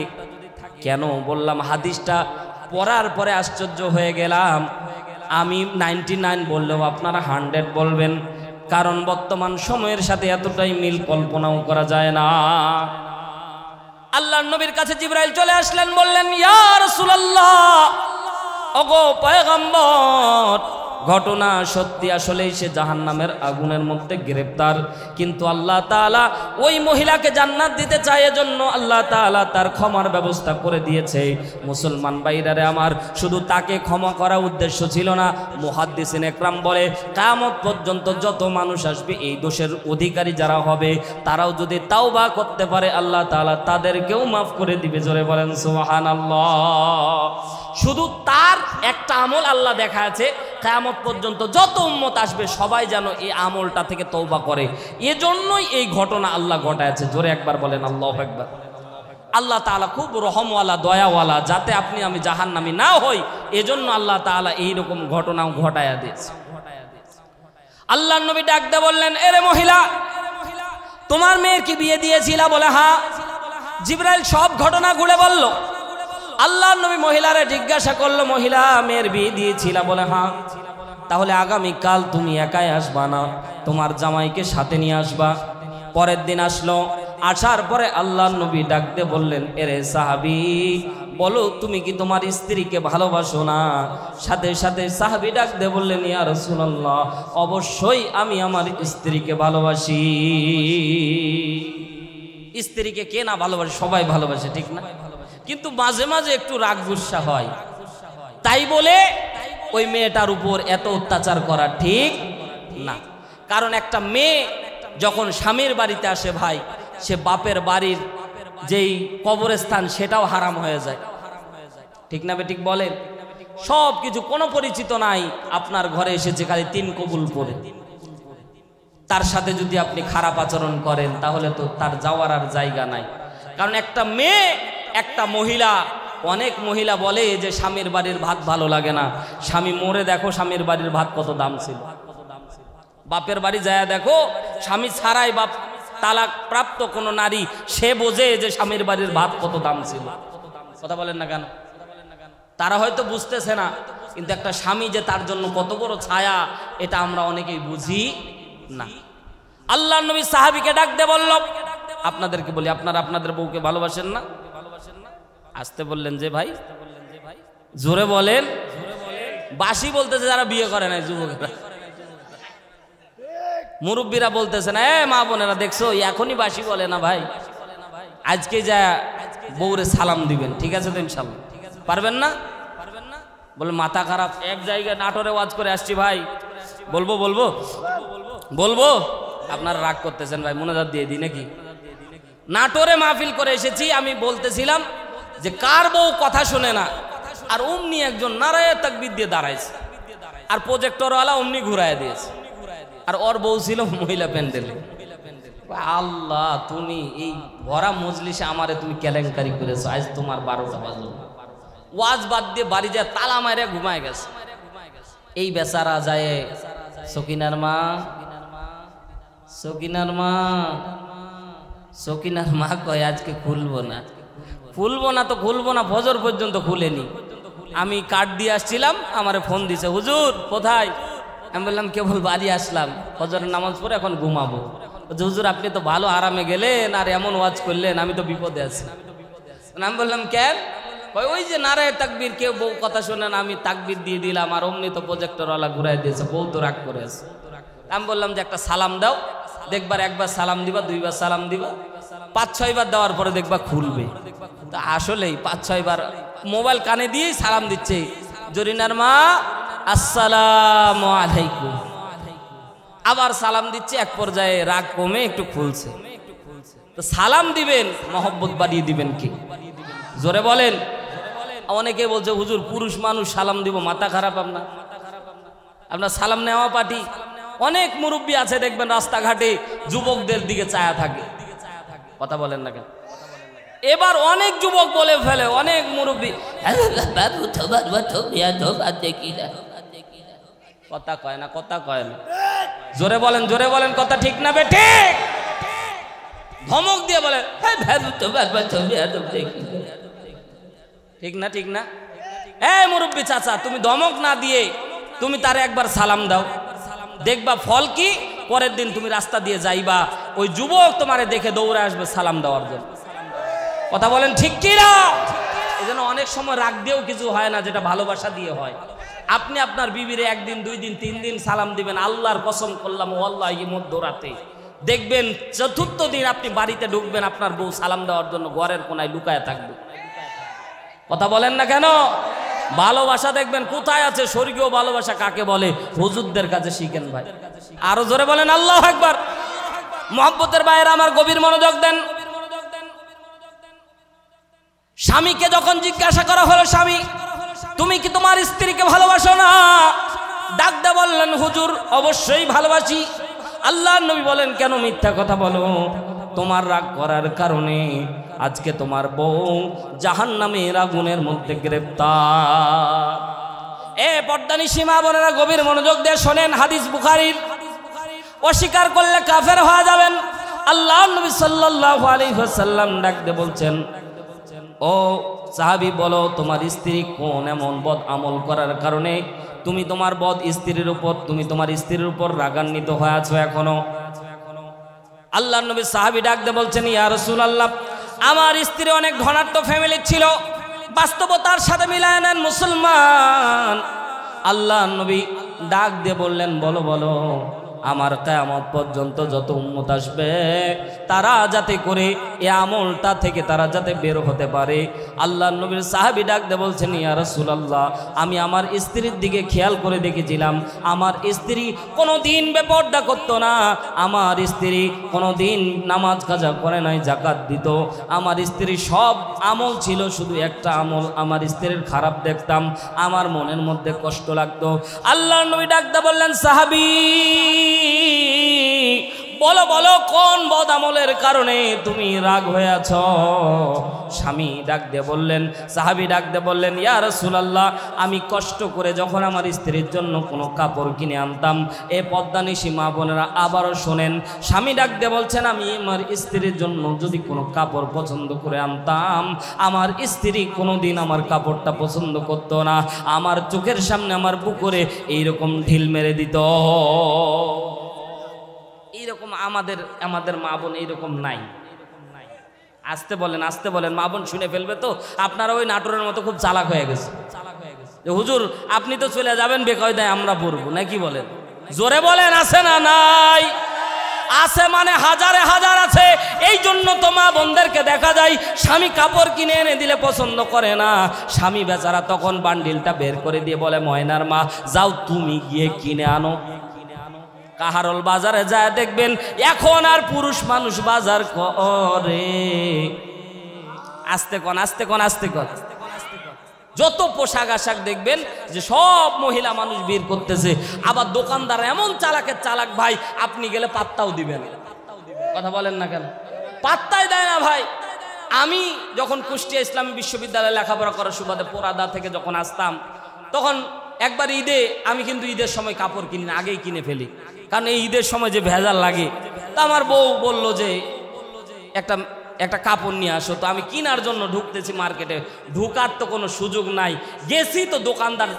কেন বললাম, হাদিসটা পড়ার পরে আশ্চর্য হয়ে গেলাম। আমি 99 বললেও আপনারা 100 বলবেন, কারণ বর্তমান সময়ের সাথে এতটাই মিল কল্পনাও করা যায় না। আল্লাহর নবীর কাছে জিবরাইল চলে আসলেন, বললেন, ইয়া রাসূলুল্লাহ, ওগো পয়গম্বর, ঘটনা সত্যি, আসলেই সে জাহান্নামের আগুনের মধ্যে গ্রেফতার, কিন্তু আল্লাহ তাআলা ওই মহিলাকে জান্নাত দিতে চায়, এজন্য আল্লাহ তাআলা তার ক্ষমার ব্যবস্থা করে দিয়েছে। মুসলমান ভাইরারে আমার, শুধু তাকে ক্ষমা করা উদ্দেশ্য ছিল না। মুহাদ্দিসিন একরাম বলে, কিয়ামত পর্যন্ত যত মানুষ আসবে, এই দোষের অধিকারী যারা হবে, তারাও যদি তাওবা করতে পারে, আল্লাহ তাআলা তাদেরকেও মাফ করে দিবে। জোরে বলেন সুবহানাল্লাহ। শুধু তার একটা আমল আল্লাহ দেখা আছে, কিয়ামত পর্যন্ত যত উম্মত আসবে সবাই যেন এই আমলটা থেকে তওবা করে, এজন্যই এই ঘটনা আল্লাহ ঘটায়ছে। জোরে একবার বলেন আল্লাহু আকবার। আল্লাহ তাআলা খুব রহমওয়ালা, দয়াওয়ালা, যাতে আপনি আমি জাহান্নামী না হই, এজন্য আল্লাহ তাআলা এইরকম ঘটনাও ঘটায়া দিয়েছে। আল্লাহর নবী ডাক দিয়ে বললেন, এরে মহিলা, তোমার মেয়ের কি বিয়ে দিয়েছিলা? বলে হ্যাঁ। জিবরাইল সব ঘটনা ঘুরে বলল। আল্লাহর নবী মহিলারে জিজ্ঞাসা করলো, মহিলা মেয়ের বিয়ে দিয়েছিলা? বলে হ্যাঁ। তাহলে আগামীকাল তুমি একাই আসবা না, তোমার জামাইকে সাথে নিয়ে আসবা। পরের দিন আসলো, আসার পরে আল্লাহর নবী ডাকতে বললেন, এরে সাহাবী, বলো তুমি কি তোমার স্ত্রীকে ভালোবাসো না? সাথে সাথে সাহাবী ডাকতে বললেন, ইয়া রাসূলুল্লাহ, অবশ্যই আমি আমার স্ত্রীকে ভালোবাসি। স্ত্রীকে কে না ভালোবাসে? সবাই ভালোবাসে, ঠিক না? কিন্তু মাঝে মাঝে একটু রাগ গুসা হয়, তাই বলে ওই মেয়েটার উপর এত অত্যাচার করা ঠিক না। কারণ একটা মেয়ে যখন স্বামীর বাড়িতে আসে ভাই, সে বাপের বাড়ির যেই কবরস্থান সেটাও হারাম হয়ে যায়, ঠিক না বেঠিক বলেন? সব কিছু, কোনো পরিচিত নাই, আপনার ঘরে এসেছে খালি 3 কবুল পড়ে, তার সাথে যদি আপনি খারাপ আচরণ করেন তাহলে তো তার যাওয়ার আর জায়গা নাই। কারণ একটা মেয়ে, একটা মহিলা, অনেক মহিলা বলে যে স্বামীর বাড়ির ভাত ভালো লাগে না। স্বামী মরে দেখো স্বামীর বাড়ির ভাত কত দাম ছিল। বাপের বাড়ি যায় দেখো, স্বামী ছাড়াই বাপ তালাক প্রাপ্ত কোনো নারী, সে বোঝে যে স্বামীর বাড়ির ভাত কত দাম ছিল। কথা বলেন না কেন? তারা হয়তো বুঝতেছে না, কিন্তু একটা স্বামী যে তার জন্য কত বড় ছায়া, এটা আমরা অনেকেই বুঝি না। আল্লাহর নবী সাহাবীকে ডাক দিয়ে বলল, আপনাদেরকে বলি, আপনারা আপনাদের বউকে ভালোবাসেন না? আসতে বললেন যে ভাই, জোরে বলেন। বাসি বলতেছে যারা বিয়ে করে নাই, যুবকেরা। মুরব্বীরা বলতেছে না, মা বোনেরা দেখছো এখনই বাসি বলে না ভাই, আজকে যা বউরে সালাম দিবেন, ঠিক আছে তো ইনশাল্লাহ? পারবেন না? বলে মাথা খারাপ, এক জায়গায় নাটোরে ওয়াজ করে আসছি ভাই, বলবো বলবো বলবো আপনারা রাগ করতেছেন ভাই, মোনাজাত দিয়ে দিই নাকি? নাটোরে মাহফিল করে এসেছি, আমি বলতেছিলাম যে কার বউ কথা শোনে না, আর অমনি একজন নারায়ে তাকবীর দিয়ে দাঁড়াইছে, আর প্রজেক্টরওয়ালা অমনি ঘুরায় দিয়েছে, আর ওর বউ ছিল মহিলা প্যান্ডেলে। আল্লাহ, তুমি এই ভরা মজলিসে আমারে তুমি কেলেঙ্কারি করেছো, আজ তোমার 12টা বাজলো। ওয়াজ বাদ দিয়ে বাড়ি যায় তালা মারে ঘুমায় গেছে। এই বেচারা যায় সকিনার মা, সকিনার মা, সকিনার মা কয় আজকে খুলবো না, খুলবো না তো খুলবো না, ফজর পর্যন্ত খুলেনি। আমি কার্ড দিয়ে আসছিলাম, আমারে ফোন দিছে, হুজুর কোথায়? আমি বললাম কেবল বাড়ি আসলাম, ফজরের নামাজ পড়ে এখন ঘুমাবো। হুজুর আপনি তো ভালো আরামে গেলেন আর এমন ওয়াজ করলেন, আমি তো বিপদে আছি। আমি বললাম কেন? ওই যে নারায়ে তাকবীর, কেউ বউ কথা শোনেন, আমি তাকবীর দিয়ে দিলাম, আর অমনি তো প্রজেক্টরওয়ালা ঘুরাই দিয়েছে, বউ তো রাগ করে আছে। আমি বললাম যে একটা সালাম দাও, দেখবার একবার সালাম দিবা, দুইবার সালাম দিবা, 5-6 বার দেওয়ার পরে দেখবা খুলবে। তা আসলেই 5-6 বার মোবাইল কানে দিয়েই সালাম দিচ্ছে, জরিনার মা আসসালামু আলাইকুম, আবার সালাম দিচ্ছে, এক পর্যায়ে রাগ কমে একটু খুলছে। তো সালাম দিবেন, মহব্বত বাড়িয়ে দিবেন কি? জোরে বলেন। অনেকে বলছে হুজুর পুরুষ মানুষ সালাম দিব, মাথা খারাপ আপনার, আপনার সালাম নেওয়া পার্টি। অনেক মুরব্বী আছে দেখবেন রাস্তাঘাটে যুবকদের দিকে চায়া থাকে, কথা বলেন না কেন? এবার অনেক যুবক বলে ফেলে, অনেক মুরব্বী কথা কয় না, কথা কয় না। জোরে বলেন, জোরে বলেন, কথা ঠিক না বেঠে? ধমক দিয়ে বলে ঠিক না, ঠিক না? এই মুরব্বী চাচা, তুমি ধমক না দিয়ে তুমি তারে একবার সালাম দাও, দেখবা ফল কি? পরের দিন তুমি রাস্তা দিয়ে যাইবা, ওই যুবক তোমারে দেখে দৌড়ে আসবে সালাম দেওয়ার জন্য। কথা বলেন ঠিক কি না? এই জন্য অনেক সময় রাগ দিয়েও কিছু হয় না, যেটা ভালোবাসা দিয়ে হয়। আপনি আপনার বিবিরে 1 দিন 2 দিন 3 দিন সালাম দিবেন, আল্লাহর কসম করলাম ওয়াল্লাহি মধ্যরাতে দেখবেন 4র্থ দিন আপনি বাড়িতে ঢুকবেন, আপনার বউ সালাম দেওয়ার জন্য ঘরের কোনায় লুকায় থাকবে। কথা বলেন না কেন? ভালোবাসা দেখবেন কোথায় আছে, স্বর্গীয় ভালোবাসা কাকে বলে? হুজুরদের কাছে শিখেন ভাই। আরো জোরে বলেন আল্লাহু আকবার। মুহাব্বতের ভাইয়েরা আমার, গভীর মনোযোগ দেন। স্বামীকে যখন জিজ্ঞাসা করা হলো, স্বামী তুমি কি তোমার স্ত্রীকে ভালোবাসো না? ডাক দিয়ে বললেন হুজুর অবশ্যই ভালোবাসি। আল্লাহর নবী বলেন কেন মিথ্যা কথা বলো? তোমার রাগ করার কারণে আজকে তোমার বউ জাহান্নামের আগুনের মধ্যে গ্রেফতার। এ পর্দানিশী মা বোনেরা গভীর মনোযোগ দিয়ে শোনেন, হাদিস বুখারীর। অস্বীকার করলে কাফের হয়ে যাবেন। আল্লাহর নবী সাল্লাল্লাহু আলাইহি ওয়াসাল্লাম ডাক দিয়ে বলছেন, ও সাহাবী বলো তোমার স্ত্রী কোন এমন বদ আমল করার কারণে তুমি তোমার তোমার স্ত্রীর উপর রাগান্বিত হয়ে আছো এখনো? আল্লাহর নবী সাহাবী ডাক দিয়ে বলছেন, ইয়া রাসূলুল্লাহ, আমার স্ত্রী অনেক ধনাঢ্য ফ্যামিলি ছিল, বাস্তবতার সাথে মিলায় নেন মুসলমান। আল্লাহর নবী ডাক দিয়ে বললেন, বলো বলো আমার কিয়ামত পর্যন্ত যত উম্মত আসবে তারা যাতে করে এই আমলটা থেকে তারা যাতে বের হতে পারে। আল্লাহর নবীর সাহাবী ডাক দিয়ে বলছেন, ইয়া রাসূলুল্লাহ, আমি আমার স্ত্রীর দিকে খেয়াল করে দেখেছিলাম, আমার স্ত্রী কোনোদিন বেপরদা করতো না, আমার স্ত্রী কোনোদিন নামাজ কাজা করে নাই, যাকাত দিত, আমার স্ত্রী সব আমল ছিল, শুধু একটা আমল আমার স্ত্রীর খারাপ দেখতাম, আমার মনের মধ্যে কষ্ট লাগতো। আল্লাহর নবী ডাক দিয়ে বললেন, সাহাবী বলো বলো কোন বদ আমলের কারণে তুমি রাগ হয়ে আছো? স্বামী ডাক দিয়ে বললেন, সাহাবী ডাক দিয়ে বললেন, ইয়া রাসূলুল্লাহ, আমি কষ্ট করে যখন আমার স্ত্রীর জন্য কোনো কাপড় কিনে আনতাম, এ পদ্মানিশী মা বোনেরা আবারও শোনেন, স্বামী ডাক দিয়ে বলছেন, আমি আমার স্ত্রীর জন্য যদি কোনো কাপড় পছন্দ করে আনতাম, আমার স্ত্রী কোনোদিন আমার কাপড়টা পছন্দ করতো না, আমার চোখের সামনে আমার বুকুরে এইরকম ঢিল মেরে দিত। এইরকম আমাদের মা বোন এইরকম নাই। আসতে বলেন, আসতে বলেন, মা বোন শুনে ফেলবে তো। আপনারা ওই নাটোরের মতো খুব চালাক হয়ে গেছে যে হুজুর আপনি তো চলে যাবেন বেকায়দায়, আমরা পড়বো না, কি বলেন? জোরে বলেন, আছে না নাই? আছে মানে হাজারে হাজার আছে। এই জন্য তো মা বোনদেরকে দেখা যায় স্বামী কাপড় কিনে এনে দিলে পছন্দ করে না, স্বামী বেচারা তখন বান্ডিলটা বের করে দিয়ে বলে ময়নার মা যাও তুমি গিয়ে কিনে আনো। কাহারল বাজারে যায় দেখবেন এখন আর পুরুষ মানুষ বাজার করে। আস্তে কোন আস্তে কোন আস্তে কোন, যত পোশাক আশাক দেখবেন যে সব মহিলা মানুষ বের করতেছে। আবার দোকানদার এমন চালাকের চালাক ভাই, আপনি গেলে পাত্তাও দিবেন। কথা বলেন না কেন? পাত্তাই দেয় না ভাই। আমি যখন কুষ্টিয়া ইসলামী বিশ্ববিদ্যালয়ে লেখাপড়া করার সুবাদে পোরাদা থেকে যখন আসতাম, তখন একবার ঈদে, আমি কিন্তু ঈদের সময় কাপড় কিনি না, আগেই কিনে ফেলি, কারণ এই ঈদের সময় যে ভেজাল লাগে। তা আমার বউ বলল যে একটা কাপড় নিয়ে আসো। তো আমি কেনার জন্য ঢুকতেছি মার্কেটে, ঢুকার তো কোনো সুযোগ নাই। গেছি তো দোকানদার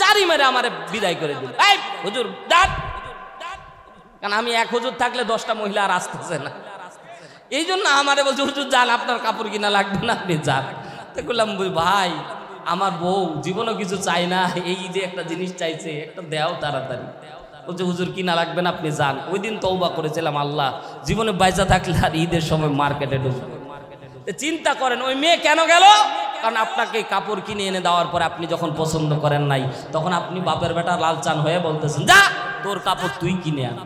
চারি মেরে আমার বিদায় করে দিল, এই হুজুর দাঁত। কারণ আমি এক হুজুর থাকলে 10টা মহিলা আর আসতেছে না। এই জন্য আমারে বলছে হুজুর যান, আপনার কাপড় কিনা লাগবে না, আপনি যান। তো বললাম ভাই আমার বউ জীবনও কিছু চাই না, এই যে একটা জিনিস চাইছে, একটা দেও তাড়াতাড়ি। বলছে হুজুর কিনা লাগবে না, আপনি যান। ওই দিন তওবা করেছিলাম, আল্লাহ জীবনে বাইচা থাকলে আর ঈদের সময় মার্কেটে ঢুকবো। চিন্তা করেন ওই মেয়ে কেন গেল? কারণ আপনাকে কাপড় কিনে এনে দেওয়ার পরে আপনি যখন পছন্দ করেন নাই, তখন আপনি বাপের বেটা লালচান হয়ে বলতেছেন যা তোর কাপড় তুই কিনে আন।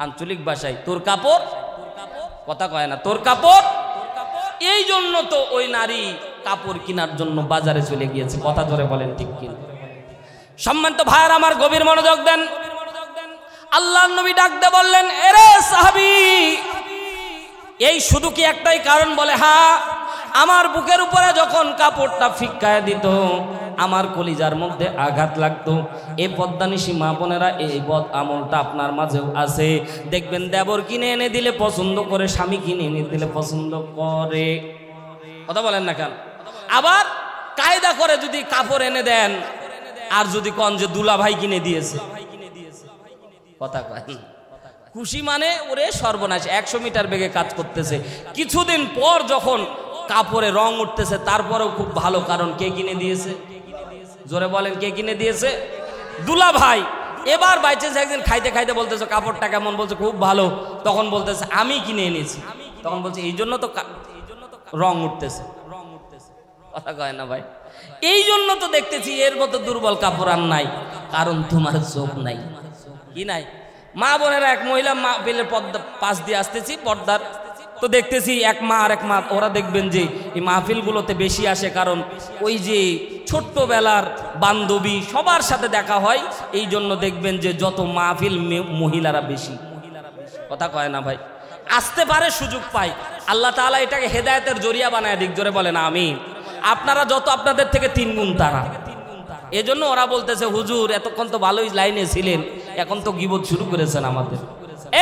আঞ্চলিক ভাষায় তোর কাপড়, কথা কয় না, তোর কাপড়। এই জন্য তো ওই নারী কাপড় কেনার জন্য বাজারে চলে গিয়েছে। কথা ধরে বলেন ঠিক কিনা? সম্মানিত ভাইয়ার আমার গভীর মনোযোগ দেন। আল্লাহর নবী ডাক দিয়ে বললেন এরে সাহাবী, এই শুধু কি একটাই কারণ? বলে হ্যাঁ, আমার বুকের উপরে যখন কাপড়টা ফিক্কায় দিত আমার কলিজার মধ্যে আঘাত লাগতো। এই পদ্মানিশী মা বোনেরা, এই বদ আমলটা আপনার মাঝেও আছে। দেখবেন দেবর কিনে এনে দিলে পছন্দ করে, স্বামী কিনে এনে দিলে পছন্দ করে। কথা বলেন না কেন? আবার কায়দা করে যদি কাপড় এনে দেন, আর যদি কন যে দুলা ভাই কিনে দিয়েছে, কথা কয় খুশি মানে ওরে সর্বনাশ, 100 মিটার বেগে কাজ করতেছে। কিছুদিন পর যখন কাপড়ে রং উঠতেছে তারপরেও খুব ভালো, কারণ কে কিনে দিয়েছে? জোরে বলেন কে কিনে দিয়েছে? দুলা ভাই। এবার বাইচান্স একদিন খাইতে খাইতে বলতেছে কাপড়টা কেমন, বলছে খুব ভালো, তখন বলতেছে আমি কিনে এনেছি। তখন বলছে এই জন্য তো রং উঠতেছে। কথা কয় না ভাই? এই জন্য তো দেখতেছি এর মতো দুর্বল কাপড় আর নাই, কারণ তোমার চোখ নাই। কি নাই? মা বোনেরা, এক মহিলা মা বেলের পর্দা পাশ দিয়ে আসতেছি পর্দার, তো দেখতেছি এক মা আর এক মা, ওরা দেখবেন যে এই মাহফিলগুলোতে বেশি আসে, কারণ ওই যে ছোট্টবেলার বান্ধবী সবার সাথে দেখা হয়, এই জন্য দেখবেন যে যত মাহফিল মহিলারা বেশি। কথা কয় না ভাই? আসতে পারে, সুযোগ পায়। আল্লাহ তাআলা এটাকে হেদায়েতের জরিয়া বানায় দিক। জোরে বলেন আমিন। আপনারা যত আপনাদের থেকে 3 গুণ তারা। এজন্য ওরা বলতেছে হুজুর এতক্ষণ তো ভালোই লাইনে ছিলেন, এখন তো গীবত শুরু করেছেন আমাদের।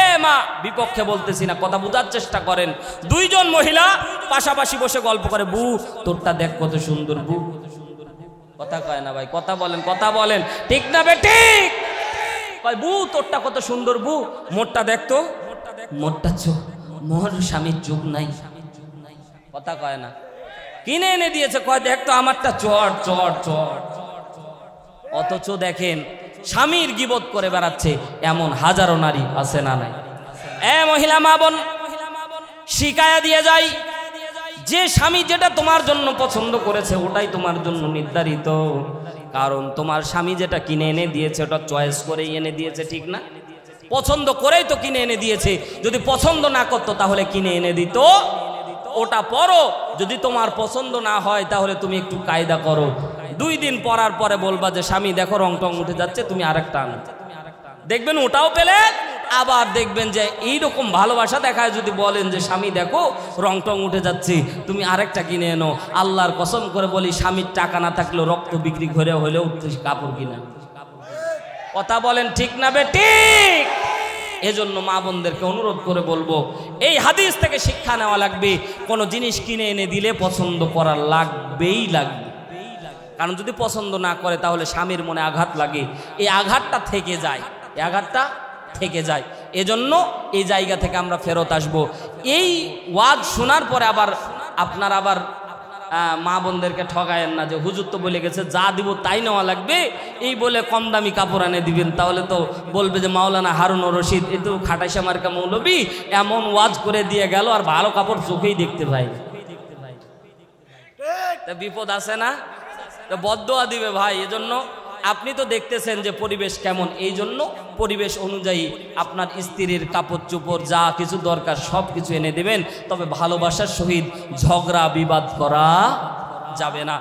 এ মা, বিপক্ষে বলতেছি না, কথা বোঝার চেষ্টা করেন। 2 জন মহিলা পাশাপাশি বসে গল্প করে, বু তোরটা দেখ কত সুন্দর বু। কথা কয় না ভাই? কথা বলেন, কথা বলেন, ঠিক না বে ঠিক? কয় বু তোরটা কত সুন্দর বু, মোরটা দেখতো, মোরটা চোখ, মোর স্বামীর চোখ নাই। কথা কয় না? কিনে এনে দিয়েছে, কয় দেখতো আমারটা চট চট চট। অথচ দেখেন স্বামীর গীবত করে বেড়াচ্ছে এমন হাজারো নারী আছে না নাই? এ মহিলা মা বোন, শিকায়া দিয়ে যাই যে স্বামী যেটা তোমার জন্য পছন্দ করেছে ওটাই তোমার জন্য নির্ধারিত। কারণ তোমার স্বামী যেটা কিনে এনে দিয়েছে ওটা চয়েস করেই এনে দিয়েছে, ঠিক না? পছন্দ করেই তো কিনে এনে দিয়েছে। যদি পছন্দ না করতো তাহলে কিনে এনে দিত ওটা পরো। যদি তোমার পছন্দ না হয় তাহলে তুমি একটু কায়দা করো। 2 দিন পরার পরে বলবা যে স্বামী দেখো রং টং উঠে যাচ্ছে, তুমি আরেকটা আনো। দেখবেন ওটাও পেলে। আবার দেখবেন যে এইরকম ভালোবাসা দেখায় যদি বলেন যে স্বামী দেখো রং টং উঠে যাচ্ছে, তুমি আরেকটা কিনে এনো। আল্লাহর কসম করে বলি, স্বামীর টাকা না থাকলেও রক্ত বিক্রি করে হলেও কাপড় কিনে। কথা বলেন ঠিক না বে ঠিক? এজন্য মা বোনদেরকে অনুরোধ করে বলবো, এই হাদিস থেকে শিক্ষা নেওয়া লাগবে, কোনো জিনিস কিনে এনে দিলে পছন্দ করা লাগবেই লাগবে। কারণ যদি পছন্দ না করে তাহলে স্বামীর মনে আঘাত লাগে, এই আঘাতটা থেকে যায়, এই আঘাতটা থেকে যায়। এজন্য এই জায়গা থেকে আমরা ফেরত আসব। এই ওয়াজ শোনার পরে আবার আপনার আবার মা বোনদেরকে ঠগায়েন না যে হুজুর তো বলে গেছে যা দিব তাই নেওয়া লাগবে, এই বলে কম দামি কাপড় এনে দিবেন, তাহলে তো বলবে যে মাওলানা হারুনুর রশিদ এ তো খাটাইশা মার্কা মৌলবী এমন ওয়াজ করে দিয়ে গেল আর ভালো কাপড় চোখেই দেখতে পাই। বিপদ আছে না? বদদোয়া দিবে ভাই। এজন্য আপনি তো দেখতেছেন যে পরিবেশ কেমন, এই জন্য পরিবেশ অনুযায়ী আপনার স্ত্রীর কাপড় চোপড় যা কিছু দরকার সব কিছু এনে দেবেন, তবে ভালোবাসার সহিত ঝগড়া বিবাদ করা যাবে না।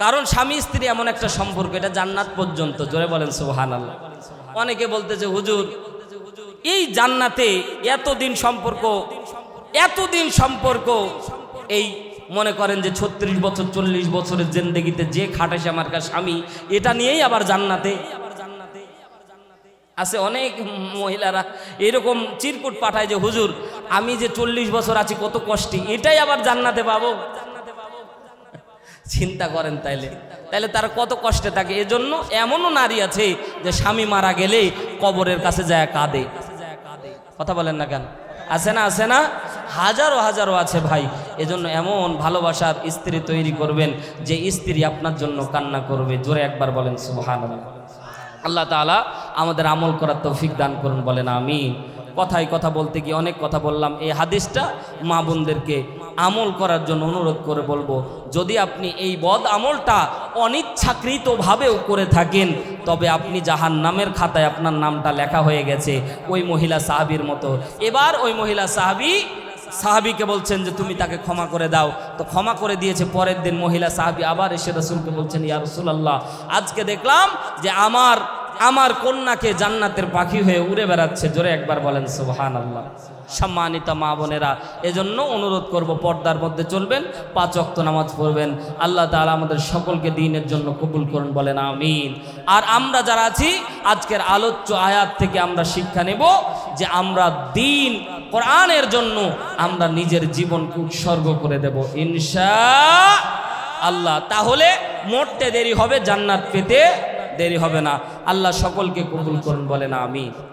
কারণ স্বামী স্ত্রী এমন একটা সম্পর্ক, এটা জান্নাত পর্যন্ত। জোরে বলেন সুবহানাল্লাহ। অনেকে বলতেছে হুজুর এই জান্নাতে এতদিন সম্পর্ক এই মনে করেন যে 36 বছর 40 বছরের জিন্দেগিতে যে খাটাইশা মার্কা স্বামী, এটা নিয়েই আবার জান্নাতে আছে। অনেক মহিলারা এরকম চিরকুট পাঠায় যে হুজুর আমি যে 40 বছর আছি কত কষ্টে, এটাই আবার জান্নাতে পাবো। চিন্তা করেন তাইলে তারা কত কষ্টে থাকে। এজন্য এমনও নারী আছে যে স্বামী মারা গেলে কবরের কাছে যায় কাঁদে। কথা বলেন না কেন? আছে না? হাজারো আছে ভাই। এজন্য এমন ভালোবাসার স্ত্রী তৈরি করবেন যে স্ত্রী আপনার জন্য কান্না করবে। জোরে একবার বলেন সুবহানাল্লাহ। আল্লাহ তাআলা আমাদের আমল করার তৌফিক দান করুন, বলেন আমিন। কথা বলতে গিয়ে অনেক কথা বললাম। এই হাদিসটা মা বোনদেরকে আমল করার জন্য অনুরোধ করে বলবো, যদি আপনি এই বদ আমলটা অনিচ্ছাকৃতভাবেও করে থাকেন তবে আপনি জাহান্নামের খাতায় আপনার নামটা লেখা হয়ে গেছে ওই মহিলা সাহাবীর মতো। এবার ওই মহিলা সাহাবীকে বলছেন যে তুমি তাকে ক্ষমা করে দাও, তো ক্ষমা করে দিয়েছে। পরের দিন মহিলা সাহাবী আবার এসে রাসূলকে বলছেন ইয়া রাসূলুল্লাহ আজকে দেখলাম যে আমার কন্যাকে জান্নাতের পাখি হয়ে উড়ে বেড়াচ্ছে। জোরে একবার বলেন সুবহানাল্লাহ। সম্মানিত মা বোনেরা, এজন্য অনুরোধ করব পর্দার মধ্যে চলবেন, 5 ওয়াক্ত নামাজ পড়বেন। আল্লাহ তাআলা আমাদের সকলকে দ্বীনের জন্য কবুল করুন, বলেন আমিন। আর আমরা যারা আছি আজকের আলোচ্য আয়াত থেকে আমরা শিক্ষা নেব যে আমরা দ্বীন কোরআনের জন্য আমরা নিজের জীবনকে উৎসর্গ করে দেব ইনশাআল্লাহ। তাহলে মরতে দেরি হবে, জান্নাত পেতে দেরি হবে না। আল্লাহ সকলকে কবুল করুন, বলেন আমিন।